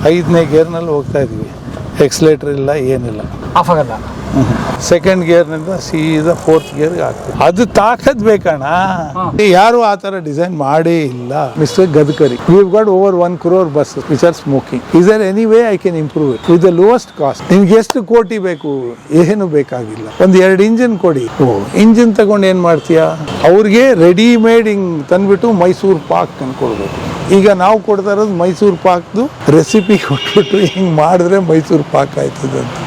5ನೇ ಗೇರ್ನಲ್ಲಿ ಹೋಗ್ತಾ ಇದ್ವಿ. ಎಕ್ಸ್ಲೇಟರ್ ಇಲ್ಲ, ಏನಿಲ್ಲ, ಆಫ್ ಆಗಲ್ಲ. ಸೆಕೆಂಡ್ ಗೇರ್ನಿಂದ ಸೀದಾ 4th ಗೇರ್ಗೆ ಆಗ್ತದೆ. ಅದು ತಾಕತ್ ಬೇಕಣ್ಣ. ಯಾರು ಆ ಥರ ಡಿಸೈನ್ ಮಾಡೇ ಇಲ್ಲ. Mister Gadkari, we've got over 1 crore buses which are smoking. Is there any way I can improve it with the lowest cost? ನಿಮ್ಗೆ ಎಷ್ಟು ಕೋಟಿ ಬೇಕು? ಏನು ಬೇಕಾಗಿಲ್ಲ, 1-2 ಇಂಜಿನ್ ಕೊಡಿ. ಇಂಜಿನ್ ತಗೊಂಡು ಏನು ಮಾಡ್ತೀಯಾ? ಅವ್ರಿಗೆ ರೆಡಿಮೇಡ್ ಹಿಂಗ್ ತಂದ್ಬಿಟ್ಟು ಮೈಸೂರು ಪಾಕ್ ಅನ್ಕೊಳ್ಬೇಕು. ಈಗ ನಾವು ಕೊಡ್ತಾ ಇರೋದು ಮೈಸೂರು ಪಾಕ್ದು ರೆಸಿಪಿ ಕೊಟ್ಬಿಟ್ಟು ಹಿಂಗೆ ಮಾಡಿದ್ರೆ ಮೈಸೂರು ಪಾಕ್ ಆಯ್ತದೆ ಅಂತ.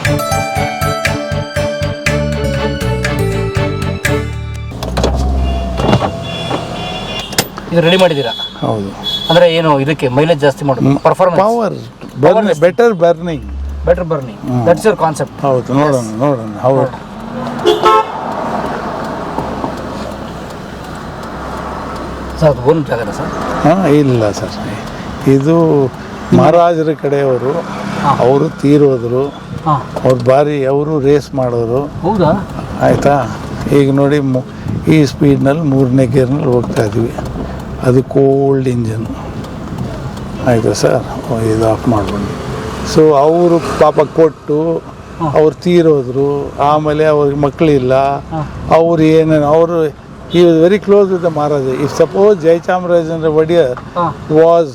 ಇದು ರೆಡಿ ಮಾಡಿದ್ದೀರಾ? ಹೌದು. ಅಂದ್ರೆ ಏನು ಇದಕ್ಕೆ ಮೈಲೇಜ್ ಜಾಸ್ತಿ ಮಾಡೋದು, performance, power, better burning, that's your concept. ಹೌದು. ನೋಡೋಣ ಹೌದು. ಸರ್ ಅದು ಓನ್ ಜಾಗನ ಸರ್? ಇಲ್ಲ ಸರ್, ಇದು ಮಹಾರಾಜರ ಕಡೆಯವರು, ಅವರು ತೀರೋದ್ರು. ಅವ್ರು ಅವರು ರೇಸ್ ಮಾಡೋರು. ಹೌದಾ? ಆಯಿತಾ. ಈಗ ನೋಡಿ ಈ ಸ್ಪೀಡ್ನಲ್ಲಿ 3ನೇ ಗೇರ್ನಲ್ಲಿ ಹೋಗ್ತಾ ಇದ್ವಿ. ಅದು ಕೋಲ್ಡ್ ಇಂಜನ್. ಆಯಿತಾ ಸರ್, ಇದು ಆಫ್ ಮಾಡ್ಕೊಂಡು. ಸೊ ಅವರು ಪಾಪ ಕೊಟ್ಟು ಅವ್ರು ತೀರೋದ್ರು. ಆಮೇಲೆ ಅವ್ರಿಗೆ ಮಕ್ಕಳಿಲ್ಲ. ಅವ್ರು ಏನೇನು ಅವರು he was very close with the Maharaja. If suppose Jayachamrajendra Vadiyar was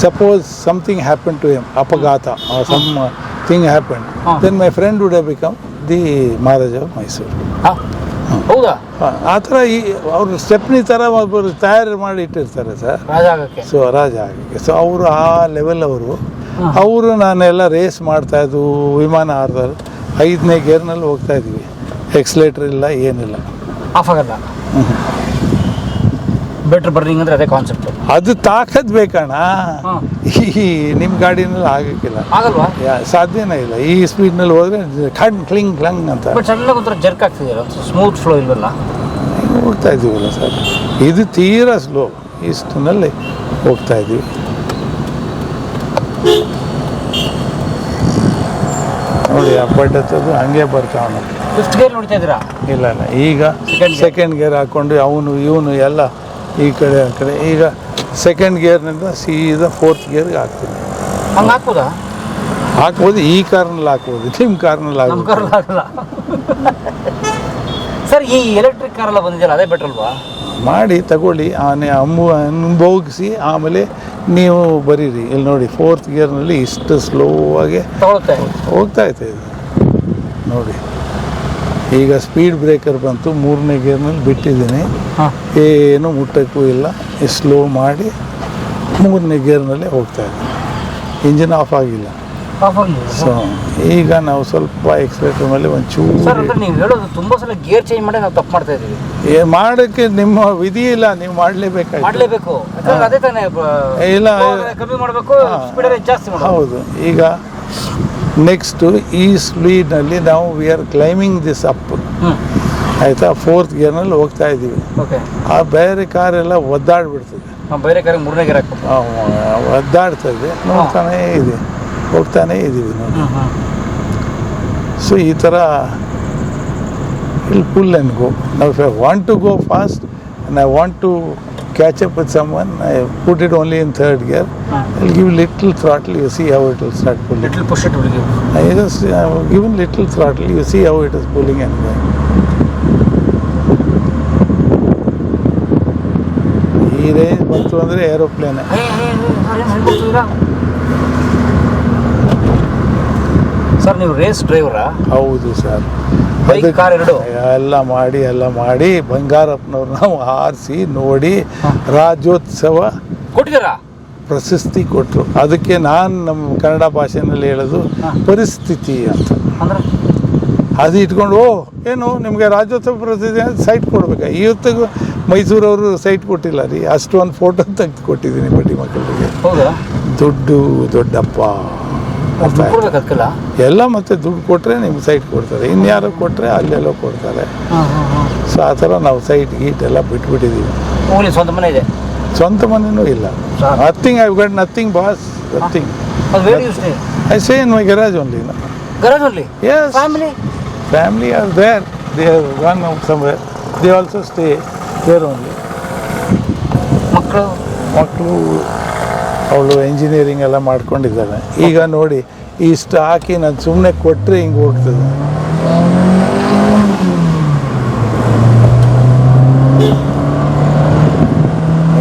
suppose something happened to him, apagata or something happened, then my friend would have become the Maharaja of Mysore. ಹೌದಾ? ಆ ಥರ ಅವರು stepney ಥರ ಒಬ್ಬರು ತಯಾರು ಮಾಡಿ ಇಟ್ಟಿರ್ತಾರೆ sir, so ರಾಜ ಆಗಕ್ಕೆ. ಸೊ ಅವರು ಆ ಲೆವೆಲ್ ಅವರು ನಾನೆಲ್ಲ ರೇಸ್ ಮಾಡ್ತಾಯಿದ್ದು, ವಿಮಾನ ಹಾರ್ತಾರೆ. 5ನೇ ಗೇರ್ನಲ್ಲಿ ಹೋಗ್ತಾ ಇದ್ವಿ. ಎಕ್ಸ್ಲೇಟರ್ ಇಲ್ಲ, ಏನಿಲ್ಲ, ಆಫ್ ಆಗಲ್ಲ. ಬೆಟರ್ ಬರ್ನಿಂಗ್ ಅಂದ್ರೆ ಅದೇ ಕಾನ್ಸೆಪ್ಟ್. ಅದು ತಾಕತ್ ಬೇಕಣ್ಣ. ಈ ನಿಮ್ಮ ಗಾಡಿನಲ್ಲಿ ಆಗಕ್ಕಿಲ್ಲ, ಆಗಲ್ವಾ? ಸಾಧ್ಯನೇ ಇಲ್ಲ. ಈ ಸ್ಪೀಡ್ನಲ್ಲಿ ಹೋದ್ರೆ ಕ್ಲಿಂಗ್ ಕ್ಲಂಗ್ ಅಂತ ಸಡನ್ನಾಗಿ ಒಂಥರ ಜರ್ಕ್ ಆಗ್ತಿದೆಯಲ್ಲ, ಸ್ಮೂತ್ ಫ್ಲೋ ಇಲ್ವಲ್ಲ? ಹೋಗ್ತಾ ಇದ್ದೀವಲ್ಲ ಸರ್, ಇದು ತೀರಾ ಸ್ಲೋ. ಇಷ್ಟನಲ್ಲಿ ಹೋಗ್ತಾ ಇದ್ದೀವಿ. ನೋಡಿ ಆ ಪಡ್ಡತ್ತದು ಹಂಗೆ ಬರ್ತಾವಣ. ಫಿಫ್ತ್ ಗೇರ್ ನೋಡ್ತಾ ಇದ್ದೀರಾ? ಇಲ್ಲ, ಈಗ ಸೆಕೆಂಡ್ ಗೇರ್ ಹಾಕ್ಕೊಂಡು ಇವನು ಎಲ್ಲ ಈ ಕಡೆ ಆ ಕಡೆ. ಈಗ ಸೆಕೆಂಡ್ ಗೇರ್ನಿಂದ ಸೀದಾ 4th ಗೇರ್ಗೆ ಹಾಕ್ತೀನಿ. ಹಂಗೆ ಹಾಕ್ಬೋದಾ? ಹಾಕ್ಬೋದು. ಈ ಕಾರ್ನಲ್ಲಿ ಹಾಕ್ಬೋದು, ನಿಮ್ಮ ಕಾರ್ನಲ್ಲಿ ಹಾಕ್ಬೋದು. ಸರ್, ಈ ಎಲೆಕ್ಟ್ರಿಕ್ ಕಾರೆಲ್ಲ ಬಂದಿದೆಯಲ್ಲ, ಅದೇ ಬೆಟರ್ ಅಲ್ವಾ? ಮಾಡಿ ತಗೊಳ್ಳಿ, ಅನುಭವಿಸಿ ಆಮೇಲೆ ನೀವು ಬರೀರಿ. ಇಲ್ಲಿ ನೋಡಿ 4th ಗೇರ್ನಲ್ಲಿ ಇಷ್ಟು ಸ್ಲೋ ಆಗಿ ಹೋಗ್ತಾ ಇತ್ತು ಇದು. ನೋಡಿ ಈಗ ಸ್ಪೀಡ್ ಬ್ರೇಕರ್ ಬಂತು, 3ನೇ ಗೇರ್ನಲ್ಲಿ ಬಿಟ್ಟಿದ್ದೀನಿ, ಏನು ಮುಟ್ಟಕ್ಕೂ ಇಲ್ಲ. ಸ್ಲೋ ಮಾಡಿ 3ನೇ ಗೇರ್ನಲ್ಲೇ ಹೋಗ್ತಾ ಇದ್ದೀನಿ. ಇಂಜಿನ್ ಆಫ್ ಆಗಿಲ್ಲ. ಸೊ ಈಗ ನಾವು ಸ್ವಲ್ಪ ಎಕ್ಸ್ಲೇಟರ್ ಮೇಲೆ ಒಂಚೂರು. ನೀವು ಹೇಳೋದು ತುಂಬ ಸಲ ಗೇರ್ ಚೇಂಜ್ ಮಾಡಿ ನಾವು ತಪ್ಪು ಮಾಡ್ತಾ ಇದ್ದೀವಿ. ಮಾಡೋಕ್ಕೆ ನಿಮ್ಮ ವಿಧಿ ಇಲ್ಲ, ನೀವು ಮಾಡಲೇಬೇಕು. ಅದೇ ತಾನೇ, ಇಲ್ಲ ಕಮ್ಮಿ ಮಾಡಬೇಕು, ಜಾಸ್ತಿ ಮಾಡಬೇಕು. ಹೌದು. ಈಗ ನೆಕ್ಸ್ಟು ಈ ಸ್ಪೀಡ್ನಲ್ಲಿ ನಾವು we are climbing this up, ಆಯಿತಾ. 4th ಗೇರ್ನಲ್ಲಿ ಹೋಗ್ತಾ ಇದ್ದೀವಿ. ಆ ಬೇರೆ ಕಾರೆಲ್ಲ ಒದ್ದಾಡ್ಬಿಡ್ತದೆ. ಬೇರೆ ಕಾರ್ 3ನೇ ಗೇರ್ ಹಾಕ್ಬೇಕು, ಒದ್ದಾಡ್ತದೆ. ಹೋಗ್ತಾನೇ ಇದ್ದೀವಿ ನೋಡಿ. ಸೊ ಈ ಥರ ಇಲ್ಲಿ pull and go. Now if I want to go fast and I want to catch up with someone, I put it only in 3rd gear. I'll give little throttle, you see how it will start pulling. Little push it will give. I just given little throttle, you see how it is pulling and going. ಈ range ಬಂತು ಅಂದರೆ aeroplane. Sir, ನೀವು race ಡ್ರೈವರಾ? ಹೌದು sir. ಎಲ್ಲ ಮಾಡಿ ಬಂಗಾರಪ್ಪನವ್ರು ನಾವು ಆರಿಸಿ ನೋಡಿ ರಾಜ್ಯೋತ್ಸವ ಕೊಟ್ಟಿದ್ದೀರಾ, ಪ್ರಶಸ್ತಿ ಕೊಟ್ಟರು. ಅದಕ್ಕೆ ನಾನು ನಮ್ಮ ಕನ್ನಡ ಭಾಷೆಯಲ್ಲಿ ಹೇಳೋದು ಪರಿಸ್ಥಿತಿ ಅಂತ. ಅದು ಇಟ್ಕೊಂಡು ಏನು ನಿಮಗೆ ರಾಜ್ಯೋತ್ಸವ ಪ್ರಶಸ್ತಿ ಅಂತ ಸೈಟ್ ಕೊಡ್ಬೇಕಾ? ಇವತ್ತಿಗೂ ಮೈಸೂರವರು ಸೈಟ್ ಕೊಟ್ಟಿಲ್ಲ ರೀ. ಅಷ್ಟು ಒಂದು ಫೋಟೋ ತೆಗೆದು ಕೊಟ್ಟಿದ್ದೀನಿ ಬಡ್ಡಿ ಮಕ್ಕಳಿಗೆ. ದೊಡ್ಡಪ್ಪ ಎಲ್ಲ. ಮತ್ತೆ ದುಡ್ಡು ಕೊಟ್ಟರೆ ನಿಮ್ಗೆ ಸೈಟ್ ಕೊಡ್ತಾರೆ, ಇನ್ಯಾರೋ ಕೊಟ್ಟರೆ ಅಲ್ಲೆಲ್ಲೋ ಕೊಡ್ತಾರೆ. ಸೊ ಆ ಥರ ನಾವು ಸೈಟ್ ಗೀಟ್ ಎಲ್ಲ ಬಿಟ್ಬಿಟ್ಟಿದ್ದೀವಿ. ಸ್ವಂತ ಮನೆ ಇದೆ? ಸ್ವಂತ ಮನೆಯೂ ಇಲ್ಲ. Nothing, I got nothing boss, nothing. I stay in my garage only. Garage only? Yes. Family are there. They have gone out somewhere. They also stay there only. ಮಕ್ಕಳು ಅವಳು ಎಂಜಿನಿಯರಿಂಗ್ ಎಲ್ಲ ಮಾಡ್ಕೊಂಡಿದ್ದಾಳೆ. ಈಗ ನೋಡಿ ಇಷ್ಟು ಹಾಕಿ ನಾನು ಸುಮ್ಮನೆ ಕೊಟ್ಟರೆ ಹಿಂಗೆ ಹೋಗ್ತದೆ.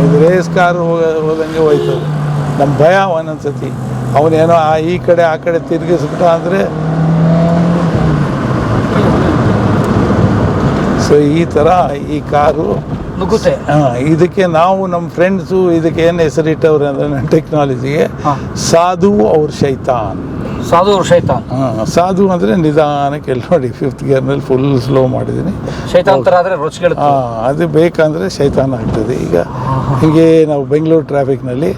ಇದು ರೇಸ್ ಕಾರು ಹೋದಂಗೆ ಹೋಯ್ತದೆ. ನಮ್ಮ ಭಯ ಒಂದೊಂದ್ಸತಿ ಅವನೇನೋ ಈ ಕಡೆ ಆ ಕಡೆ ತಿರುಗಿಸ್ಬಿಟ್ಟ ಅಂದರೆ. ಸೊ ಈ ಥರ ಈ ಕಾರು ನುಗ್ಗುತ್ತೆ. ಇದಕ್ಕೆ ನಾವು ನಮ್ಮ ಫ್ರೆಂಡ್ಸು ಇದಕ್ಕೆ ಏನು ಹೆಸರಿಟ್ಟವ್ರೆ ಅಂದರೆ ಟೆಕ್ನಾಲಜಿಗೆ ಸಾಧು ಅವ್ರ ಶೈತಾನ್. ಸಾಧು ಅವ್ರ ಶೈತಾನ್. ಸಾಧು ಅಂದರೆ ನಿಧಾನಕ್ಕೆ ಎಲ್ಲಿ ನೋಡಿ 5th ಗೇರ್ನಲ್ಲಿ ಫುಲ್ ಸ್ಲೋ ಮಾಡಿದ್ದೀನಿ. ಶೈತಾನ್ ಥರ ಆದರೆ ರುಚಿಗಳು. ಅದು ಬೇಕಂದರೆ ಶೈತಾನ್ ಆಗ್ತದೆ. ಈಗ ಹೀಗೆ ನಾವು ಬೆಂಗಳೂರು ಟ್ರಾಫಿಕ್ನಲ್ಲಿ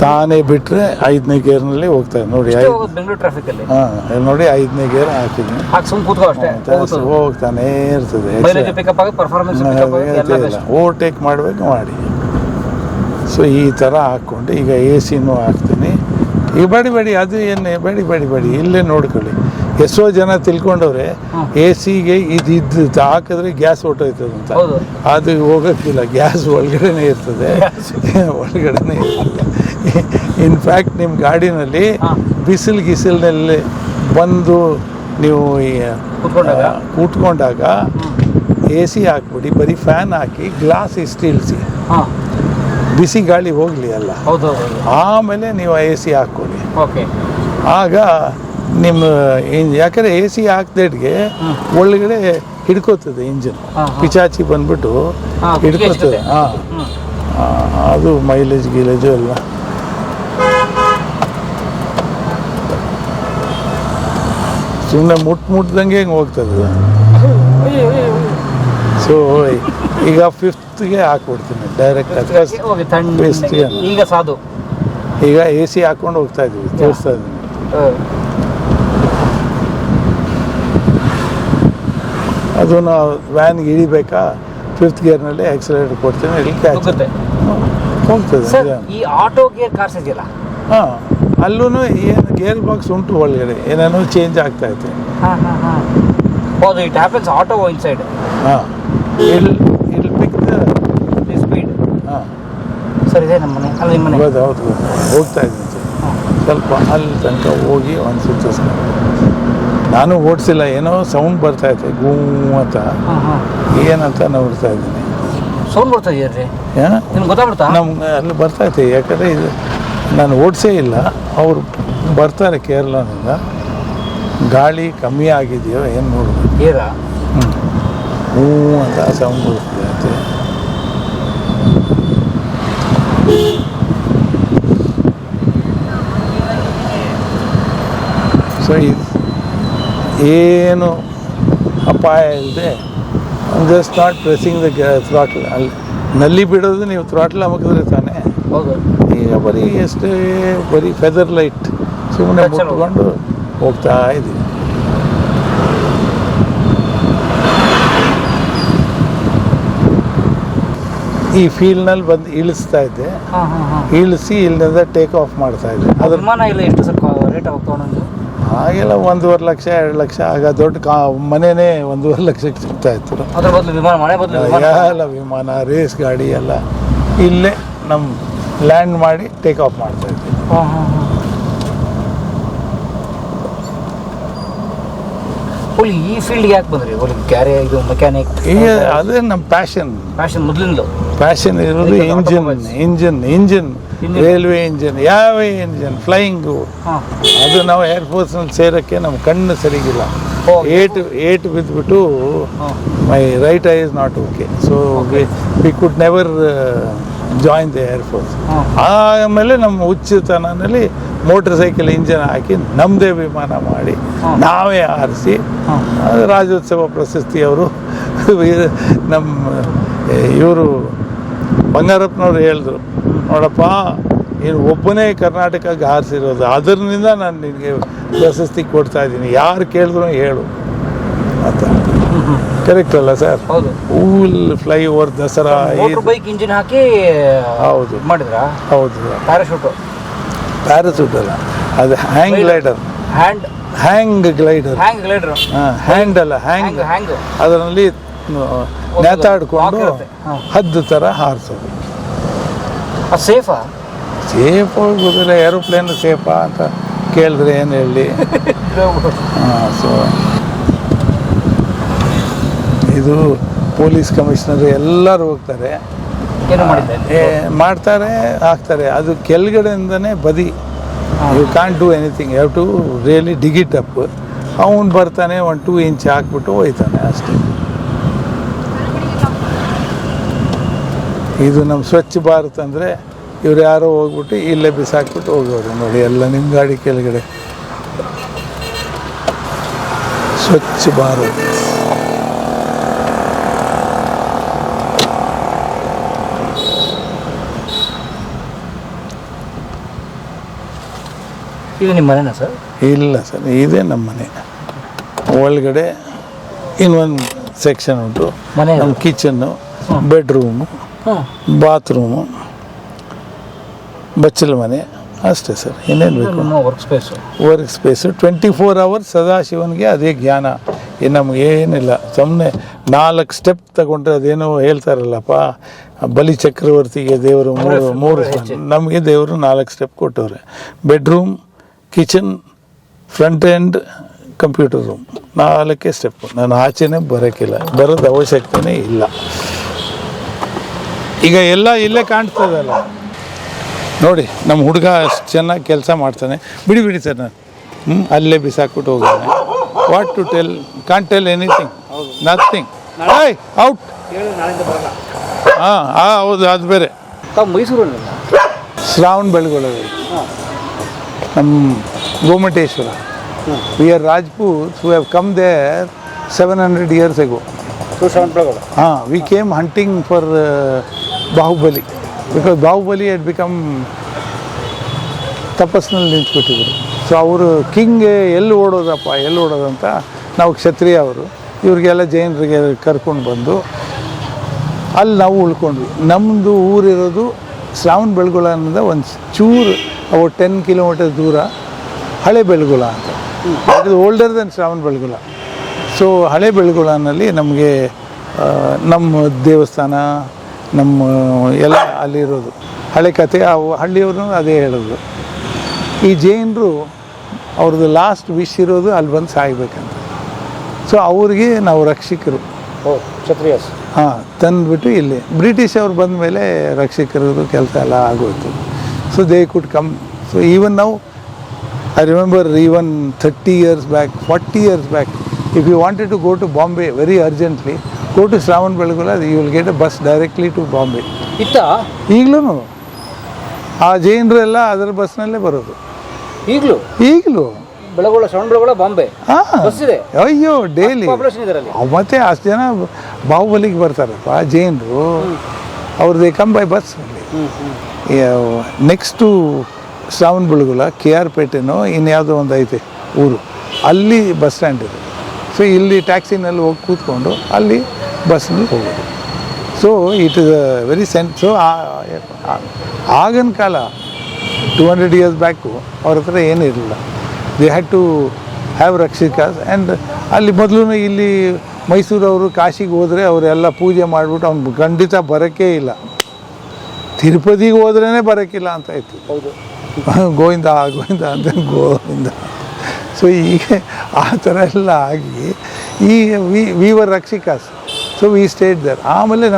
ತಾನೇ ಬಿಟ್ಟರೆ 5ನೇ ಗೇರ್ನಲ್ಲಿ ಹೋಗ್ತಾ ಇದೆ ನೋಡಿ. ಬೆಂಗಳೂರು ಟ್ರಾಫಿಕಲ್ಲಿ ನೋಡಿ 5ನೇ ಗೇರ್ ಹಾಕಿದ್ದೀನಿ. ಹೋಗ್ತಾನೆ ಇರ್ತದೆ. ಓವರ್ಟೇಕ್ ಮಾಡಬೇಕು ಮಾಡಿ. ಸೊ ಈ ಥರ ಹಾಕ್ಕೊಂಡು ಈಗ AC-ನೂ ಹಾಕ್ತೀನಿ. ಈಗ ಬೇಡಿ ಅದು ಏನು ಬೇಡಿ ಇಲ್ಲೇ ನೋಡ್ಕೊಳ್ಳಿ. ಎಷ್ಟೋ ಜನ ತಿಳ್ಕೊಂಡವ್ರೆ AC-ಗೆ ಇದು ಹಾಕಿದ್ರೆ ಗ್ಯಾಸ್ ಹೊಟ್ಟೋಯ್ತದಂತ. ಅದು ಹೋಗೋಕ್ಕಿಲ್ಲ, ಗ್ಯಾಸ್ ಒಳಗಡೆನೇ ಇರ್ತದೆ. ಒಳಗಡೆನೇ ಇರ್ತದೆ. ಇನ್ಫ್ಯಾಕ್ಟ್ ನಿಮ್ಮ ಗಾಡಿನಲ್ಲಿ ಬಿಸಿಲಿನಲ್ಲಿ ಬಂದು ನೀವು ಕೂತ್ಕೊಂಡಾಗ AC ಹಾಕ್ಬಿಡಿ, ಬರೀ ಫ್ಯಾನ್ ಹಾಕಿ ಗ್ಲಾಸ್ ಇಷ್ಟು ಇಳಿಸಿ, ಬಿಸಿ ಗಾಳಿ ಹೋಗಲಿ ಅಲ್ಲ. ಆಮೇಲೆ ನೀವು AC ಹಾಕ್ಕೊಳ್ಳಿ. ಆಗ ನಿಮ್ಮ ಯಾಕಂದರೆ AC ಹಾಕ್ದೇಡ್ಗೆ ಒಳಗಡೆ ಹಿಡ್ಕೋತದೆ ಇಂಜಿನ್. ಪಿಚಾಚಿ ಬಂದ್ಬಿಟ್ಟು ಹಿಡ್ಕೋತದೆ. ಅದು ಗೀಲೇಜು ಎಲ್ಲ. ಸುಮ್ಮನೆ ಮುಟ್ದಂಗೆ ಹಿಂಗೆ ಹೋಗ್ತದೆ. ಸೊ ಈಗ 5th-ಗೆ ಹಾಕ್ಬಿಡ್ತೀನಿ ಡೈರೆಕ್ಟ್. ಈಗ AC ಹಾಕ್ಕೊಂಡು ಹೋಗ್ತಾ ಇದ್ದೀವಿ, ತೋರಿಸ್ತಾ ಇದ್ದೀನಿ. ಅದು ನಾವು ವ್ಯಾನ್ಗೆ ಇಳಿಬೇಕಾ 5th ಗೇರ್ನಲ್ಲಿ ಆಕ್ಸಿಲೇಟರ್ ಕೊಡ್ತೀನಿ, ಇಲ್ಲಿ ಕ್ಯಾಚ್ ಹೋಗ್ತದೆ. ಈ ಆಟೋ ಗೇರ್ ಕಾರ್ಸ್ ಇದೆಯಲ್ಲ, ಅಲ್ಲೂ ಏನು ಗೇರ್ ಬಾಕ್ಸ್ ಉಂಟು ಒಳಗಡೆ, ಏನೇನೋ ಚೇಂಜ್ ಆಗ್ತಾ ಐತೆ. It happens auto inside. ಇಲ್ಲಿ ಪಿಕ್ ದಿ ಸ್ಪೀಡ್. ಸರ್ ಇದೆ ನಮ್ಮ ಮನೆ, ಅಲ್ಲಿ ನಿಮ್ಮ ಮನೆ. ಹೌದು ಹೋಗ್ತಾ ಇದ್ದೀನಿ ಸ್ವಲ್ಪ ಅಲ್ಲಿ ತನಕ ಹೋಗಿ ಒಂದು ಸುತ್ತಿಸ್ಕೊಂಡು. ನಾನು ಓಡಿಸಿಲ್ಲ, ಏನೋ ಸೌಂಡ್ ಬರ್ತಾ ಇತ್ತು ಗೂ ಅಂತ. ಏನಂತ ನೋಡ್ತಾ ಇದ್ದೀನಿ. ಸೌಂಡ್ ಬರ್ತಾ ಇದೆಯಾ? ನಿಮ್ಗೆ ಗೊತ್ತಾಗ್ಬಿಡ್ತಾ? ನಮ್ಗೆ ಅಲ್ಲಿ ಬರ್ತಾಯಿತ್ತು. ಯಾಕಂದರೆ ಇದು ನಾನು ಓಡಿಸೇ ಇಲ್ಲ, ಅವರು ಬರ್ತಾರೆ ಕೇರಳನಿಂದ. ಗಾಳಿ ಕಮ್ಮಿ ಆಗಿದೆಯೋ ಏನು ನೋಡ್ಬೇಕು. ಹ್ಞೂ ಅಂತ ಸೌಂಡ್ ಬರ್ತದೆ. ಸೊ ಇದು ಏನು ಅಪಾಯ ಇಲ್ಲದೆ just not pressing the throttle. ಅಲ್ಲಿ ನಲ್ಲಿ ಬಿಡೋದು ನೀವು ಥ್ರಾಟ್ಲ್ ಅಮಕಿದ್ರೆ ತಾನೇ. ಈಗ ಬರೀ ಫೆದರ್ ಲೈಟ್ ಸುಮ್ಮನೆ ಮುಟ್ಕೊಂಡು ಹೋಗ್ತಾ ಇದ್ದೀವಿ. ಈ ಫೀಲ್ಡ್ನಲ್ಲಿ ಬಂದು ಇಳಿಸ್ತಾ ಇದ್ದೆ, ಇಳಿಸಿ ಇಲ್ಲಿಂದ ಟೇಕ್ ಆಫ್ ಮಾಡ್ತಾ ಇದ್ದೆ. ಅದ್ರ ಎಷ್ಟು ರೇಟ್ ಹೋಗ್ತಾ? ಹಾಗೆಲ್ಲ 1.5 ಲಕ್ಷ 2 ಲಕ್ಷ. ಆಗ ದೊಡ್ಡ ಮನೆಯೇ 1.5 ಲಕ್ಷಕ್ಕೆ ಸಿಗ್ತಾ ಇತ್ತು. ಎಲ್ಲ ವಿಮಾನ, ರೇಸ್ ಗಾಡಿ ಎಲ್ಲ ಇಲ್ಲೇ ನಮ್ಮ ಲ್ಯಾಂಡ್ ಮಾಡಿ ಟೇಕ್ ಆಫ್ ಮಾಡ್ತಾ ಇದ್ವಿ. ಈ ಫೀಲ್ಡ್ಗೆ ಯಾಕೆ ಬಂದ್ರಿ? ಇದು ಮೆಕ್ಯಾನಿಕ್ ಈಗ ಅದೇ ನಮ್ಮ ಪ್ಯಾಷನ್ ಮೊದಲಿಂದ. ಪ್ಯಾಷನ್ ಇರೋದು ಇಂಜಿನ್ ರೈಲ್ವೆ ಇಂಜಿನ್, ಯಾವ ಇಂಜಿನ್, ಫ್ಲೈಯಿಂಗು. ಅದು ನಾವು ಏರ್ಫೋರ್ಸ್ನಲ್ಲಿ ಸೇರೋಕ್ಕೆ ನಮ್ಮ ಕಣ್ಣು ಸರಿಗಿಲ್ಲ. ಏಟು ಬಿದ್ದುಬಿಟ್ಟು my right eye is not okay. So we could never join the air force. ಆಮೇಲೆ ನಮ್ಮ ಹುಚ್ಚುತನದಲ್ಲಿ ಮೋಟರ್ ಸೈಕಲ್ ಇಂಜಿನ್ ಹಾಕಿ ನಮ್ಮದೇ ವಿಮಾನ ಮಾಡಿ ನಾವೇ ಹಾರಿಸಿ ರಾಜ್ಯೋತ್ಸವ ಪ್ರಶಸ್ತಿಯವರು ನಮ್ಮ ಇವರು ಬಂಗಾರಪ್ಪನವ್ರು ಹೇಳಿದ್ರು, ನೋಡಪ್ಪ ನೀನು ಒಬ್ಬನೇ ಕರ್ನಾಟಕಕ್ಕೆ ಹಾರಿಸಿರೋದು, ಅದರಿಂದ ನಾನು ನಿನಗೆ ಪ್ರಶಸ್ತಿ ಕೊಡ್ತಾ ಇದ್ದೀನಿ, ಯಾರು ಕೇಳಿದ್ರು ಹೇಳು ಅಂತ. ಕರೆಕ್ಟ್ ಅಲ್ಲ ಸರ್? ಊಲ್ fly over Dasara bike engine ಹಾಕಿ ಹೌದು ಮಾಡಿದ್ರಾ? ಹೌದು. ಪ್ಯಾರಾಶೂಟ್ ಅಲ್ಲ, ಅದು hang glider. Hang glider hand ಅಲ್ಲ, ಹ್ಯಾಂಗ್. ಅದರಲ್ಲಿ ನೇತಾಡ್ಕೊಂಡು ಹದ್ದು ಥರ ಹಾರಿಸೋದು. ಸೇಫಾ? ಸೇಫ್ ಹೋಗೋದಿಲ್ಲ, ಏರೋಪ್ಲೇನ್ ಸೇಫಾ ಅಂತ ಕೇಳಿದ್ರೆ ಏನು ಹೇಳಿ. ಹಾಂ, ಸೊ ಇದು ಪೊಲೀಸ್ ಕಮಿಷನರ್ ಎಲ್ಲರೂ ಹೋಗ್ತಾರೆ, ಏನು ಮಾಡಿದ್ದೆ? ಮಾಡ್ತಾರೆ, ಹಾಕ್ತಾರೆ. ಅದು ಕೆಳಗಡೆಯಿಂದನೇ ಬದಿ. You can't do anything, have to really dig it up. ಅವನು ಬರ್ತಾನೆ 1-2 ಇಂಚ್ ಹಾಕ್ಬಿಟ್ಟು ಹೋಯ್ತಾನೆ ಅಷ್ಟೇ. ಇದು ನಮ್ಮ ಸ್ವಚ್ಛ ಭಾರತ್ ಅಂದರೆ ಇವ್ರು ಯಾರೋ ಹೋಗ್ಬಿಟ್ಟು ಇಲ್ಲೇ ಬಿಸಾಕ್ಬಿಟ್ಟು ಹೋಗೋರು ನೋಡಿ, ಎಲ್ಲ ನಿಮ್ಮ ಗಾಡಿ ಕೆಳಗಡೆ. ಸ್ವಚ್ಛ ಭಾರತ್. ಇದು ನಿಮ್ಮ ಮನೆನಾ ಸರ್? ಇಲ್ಲ ಸರ್, ಇದೇ ನಮ್ಮ ಮನೆ. ಒಳಗಡೆ ಇನ್ನೊಂದು ಸೆಕ್ಷನ್ ಉಂಟು, ಮನೆ ನಮ್ಮ ಕಿಚನ್ನು, ಬೆಡ್ರೂಮು, ಬಾತ್ರೂಮು, ಬಚ್ಚಲ ಮನೆ ಅಷ್ಟೇ ಸರ್. ಇನ್ನೇನು ಬೇಕು? Work space. Work space 24 hours ಸದಾಶಿವನಿಗೆ ಅದೇ ಜ್ಞಾನ. ನಮಗೇನಿಲ್ಲ, ಸುಮ್ಮನೆ 4 ಸ್ಟೆಪ್ ತಗೊಂಡ್ರೆ ಅದೇನೋ ಹೇಳ್ತಾರಲ್ಲಪ್ಪ, ಬಲಿ ಚಕ್ರವರ್ತಿಗೆ ದೇವರು ಮೂರು ನಮಗೆ ದೇವರು 4 ಸ್ಟೆಪ್ ಕೊಟ್ಟವ್ರೆ. Bedroom, kitchen, front end, computer room, 4 step. ನಾನು ಆಚೆನೇ ಬರೋಕ್ಕಿಲ್ಲ, ಬರೋದು ಅವಶ್ಯಕತೆನೇ ಇಲ್ಲ. ಈಗ ಎಲ್ಲ ಇಲ್ಲೇ ಕಾಣ್ತದಲ್ಲ ನೋಡಿ, ನಮ್ಮ ಹುಡುಗ ಅಷ್ಟು ಚೆನ್ನಾಗಿ ಕೆಲಸ ಮಾಡ್ತಾನೆ. ಬಿಡಿ ಸರ್, ನಾನು ಅಲ್ಲೇ ಬಿಸಾಕ್ಬಿಟ್ಟು ಹೋಗೋಣ. What to tell, can't tell anything, nothing. Out. ಹಾಂ ಹೌದು, ಅದು ಬೇರೆ. ಮೈಸೂರಲ್ಲಿ ಶ್ರಾವಣ ಬೆಳಗೊಳದಲ್ಲಿ ನಮ್ಮ Gommateshwara. We are Rajput who have come there 700 years ago. ಹಾಂ, we came hunting for Bahubali, because Bahubali had become ತಪಸ್ನಲ್ಲಿ ನಿಂತ್ಬಿಟ್ಟಿದ್ರು. ಸೊ ಅವರು ಕಿಂಗ್ ಎಲ್ಲಿ ಓಡೋದಂತ ನಾವು ಕ್ಷತ್ರಿಯ ಅವರು ಇವ್ರಿಗೆಲ್ಲ ಜೈನರಿಗೆ ಕರ್ಕೊಂಡು ಬಂದು ಅಲ್ಲಿ ನಾವು ಉಳ್ಕೊಂಡ್ವಿ. ನಮ್ಮದು ಊರಿರೋದು ಶ್ರಾವಣ ಬೆಳಗೊಳ ಅನ್ನೋದು ಒಂದು ಚೂರು ಅವು 10 kilometers ದೂರ ಹಳೆ ಬೆಳಗೊಳ ಅಂತ. It is older than Shravana Belagola. So ಹಳೆ ಬೆಳಗೊಳನಲ್ಲಿ ನಮಗೆ ನಮ್ಮ ದೇವಸ್ಥಾನ, ನಮ್ಮ ಎಲ್ಲ ಅಲ್ಲಿರೋದು ಹಳೆ ಕತೆ. ಅವು ಹಳ್ಳಿಯವರು ಅದೇ ಹೇಳೋದು. ಈ ಜೈನರು ಅವ್ರದ್ದು ಲಾಸ್ಟ್ ವಿಶ್ ಇರೋದು ಅಲ್ಲಿ ಬಂದು ಸಾಯ್ಬೇಕಂತ. ಸೊ ಅವ್ರಿಗೆ ನಾವು ರಕ್ಷಕರು. ಕ್ಷತ್ರಿಯಸ್. ಹಾಂ, ತಂದುಬಿಟ್ಟು ಇಲ್ಲಿ ಬ್ರಿಟಿಷ್ ಅವ್ರು ಬಂದ ಮೇಲೆ ರಕ್ಷಕರದು ಕೆಲಸ ಎಲ್ಲ ಆಗೋಯ್ತು. So they could come. So even ನಾವು I remember even 30 years back, 40 years back, if you wanted to go to Bombay very urgently, go to Shravanabelagola, you will get a bus directly to Bombay. ಈಗಲೂ ಆ ಜೈನರೆಲ್ಲ ಅದರ ಬಸ್ನಲ್ಲೇ ಬರೋದು. ಈಗಲೂ Belagola, Shravana Belagola, Bombay. Bus ಇದೆ. ಅಯ್ಯೋ, daily. ಮತ್ತೆ ಅಷ್ಟು ಜನ ಬಾಹುಬಲಿಗೆ ಬರ್ತಾರಪ್ಪ ಜೈನರು. ಅವ್ರದ್ದು come by bus. Next Shravana Belagola KR ಪೇಟೆನೋ ಇನ್ಯಾವುದೋ ಒಂದು ಐತೆ ಊರು, ಅಲ್ಲಿ ಬಸ್ ಸ್ಟ್ಯಾಂಡ್ ಇದೆ. ಸೊ ಇಲ್ಲಿ ಟ್ಯಾಕ್ಸಿನಲ್ಲಿ ಹೋಗಿ ಕೂತ್ಕೊಂಡು ಅಲ್ಲಿ ಬಸ್ನಲ್ಲಿ ಹೋಗೋದು. So it is a very so ಆಗಿನ ಕಾಲ 200 years ಬ್ಯಾಕು ಅವ್ರ ಹತ್ರ ಏನೂ ಇರಲಿಲ್ಲ. ದೇ ಹ್ಯಾಡ್ ಟು ಹ್ಯಾವ್ ರಕ್ಷಿಕಾಸ್. ಆ್ಯಂಡ್ ಅಲ್ಲಿ ಮೊದಲು ಇಲ್ಲಿ ಮೈಸೂರವರು ಕಾಶಿಗೆ ಹೋದರೆ ಅವರೆಲ್ಲ ಪೂಜೆ ಮಾಡಿಬಿಟ್ಟು ಅವ್ನು ಖಂಡಿತ ಬರೋಕ್ಕೇ ಇಲ್ಲ, ತಿರುಪತಿಗೆ ಹೋದ್ರೇ ಬರೋಕ್ಕಿಲ್ಲ ಅಂತ ಇತ್ತು. ಹೌದು, ಗೋವಿಂದ ಅಂತ ಗೋವಿಂದ. ಸೊ ಈಗ ಆ ಥರ ಎಲ್ಲ ಆಗಿ ಈ ವಿ ವರ್ ರಕ್ಷಿಕಾಸ್. So we stayed there. ಆಮೇಲೆ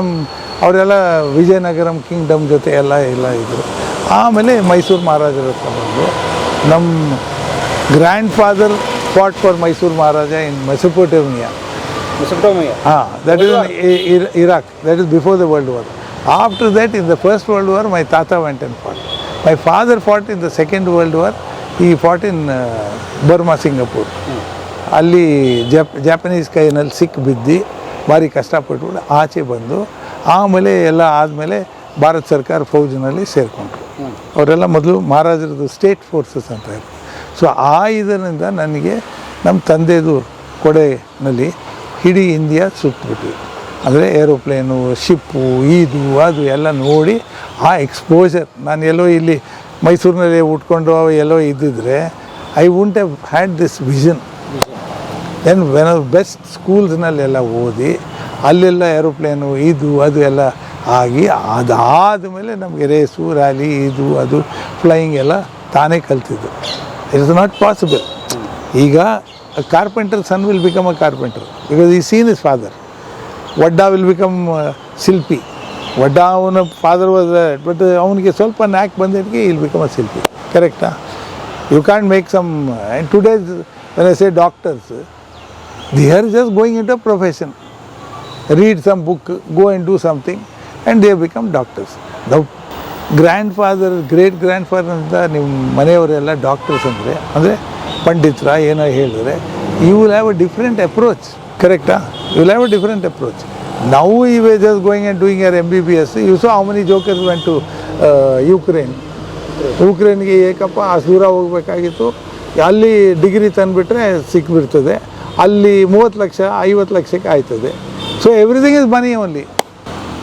ಅವರೆಲ್ಲ ವಿಜಯನಗರಂ ಕಿಂಗ್ಡಮ್ ಜೊತೆ ಎಲ್ಲ ಇದ್ದರು. ಆಮೇಲೆ ಮೈಸೂರು ಮಹಾರಾಜರ ಹತ್ರ ಬಂದು ನಮ್ಮ grand father fought for Mysuru Maharaja in Mesopotamia. ಹಾಂ, that is Iraq. That is before the World War. After that, in the First World War, my tata went and fought. My father fought in the Second World War. He fought in Burma, Singapore. ಅಲ್ಲಿ Japanese ಕೈನಲ್ಲಿ ಸಿಕ್ಕಿ ಬಿದ್ದು ಭಾರಿ ಕಷ್ಟಪಟ್ಟು ಆಚೆ ಬಂದು ಆಮೇಲೆ ಎಲ್ಲ ಆದಮೇಲೆ ಭಾರತ ಸರ್ಕಾರ ಫೌಜಿನಲ್ಲಿ ಸೇರಿಕೊಂಡ್ರು. ಅವರೆಲ್ಲ ಮೊದಲು ಮಹಾರಾಜರದು ಸ್ಟೇಟ್ ಫೋರ್ಸಸ್ ಅಂತ ಇತ್ತು. ಸೊ ಆ ಇದರಿಂದ ನನಗೆ ನಮ್ಮ ತಂದೆದು ಕೊಡೆಯಲ್ಲಿ ಇಡೀ ಇಂಡಿಯಾ ಸುತ್ತಬಿಟ್ವಿ. ಅಂದರೆ ಏರೋಪ್ಲೇನು, ಶಿಪ್ಪು, ಅದು ಎಲ್ಲ ನೋಡಿ ಆ ಎಕ್ಸ್ಪೋಜರ್. ನಾನು ಎಲ್ಲೋ ಇಲ್ಲಿ ಮೈಸೂರಿನಲ್ಲಿ ಉಟ್ಕೊಂಡು ಎಲ್ಲೋ ಇದ್ದಿದ್ರೆ I won't have had this vision. When best ಸ್ಕೂಲ್ಸ್ನಲ್ಲೆಲ್ಲ ಓದಿ ಅಲ್ಲೆಲ್ಲ ಏರೋಪ್ಲೇನು ಅದು ಎಲ್ಲ ಆಗಿ ಅದಾದಮೇಲೆ ನಮಗೆ ರೇಸು ರ್ಯಾಲಿ ಇದು ಅದು ಫ್ಲೈಯಿಂಗ್ ಎಲ್ಲ ತಾನೇ ಕಲ್ತಿದ್ದು. It is not possible. ಈಗ carpenter son will become a carpenter because ಈ ಸೀನ್ ಇಸ್ ಫಾದರ್. ವಡ್ಡ ವಿಲ್ ಬಿಕಮ್ ಶಿಲ್ಪಿ. ವಡ್ಡ ಅವನ ಫಾದರ್ ವಾಸ್ ಬಟ್ ಅವನಿಗೆ ಸ್ವಲ್ಪ ನ್ಯಾಕ್ ಬಂದಿದ್ದಕ್ಕೆ ವಿಲ್ ಬಿಕಮ್ ಅ ಶಿಲ್ಪಿ. ಕರೆಕ್ಟಾ? You can make some. And today's when I say doctors, they are just going into profession. read some book, go and do something, and they become doctors. The grandfather, great grandfather ಅಂತ ನಿಮ್ಮ ಮನೆಯವರೆಲ್ಲ doctors ಅಂದರೆ ಪಂಡಿತರ ಏನೋ ಹೇಳಿದ್ರೆ, you will have a different approach. ಕರೆಕ್ಟಾ? You will have a different approach. ನಾವು you were just going and doing your MBBS. You so how many jokers went to ಯುಕ್ರೇನ್ಗೆ ಏಕಪ್ಪ ಅಷ್ಟು ದೂರ ಹೋಗಬೇಕಾಗಿತ್ತು. ಅಲ್ಲಿ ಡಿಗ್ರಿ ತಂದುಬಿಟ್ರೆ ಸಿಕ್ಬಿಡ್ತದೆ, ಅಲ್ಲಿ 30 ಲಕ್ಷ 50 ಲಕ್ಷಕ್ಕೆ ಆಯ್ತದೆ. So everything is money only.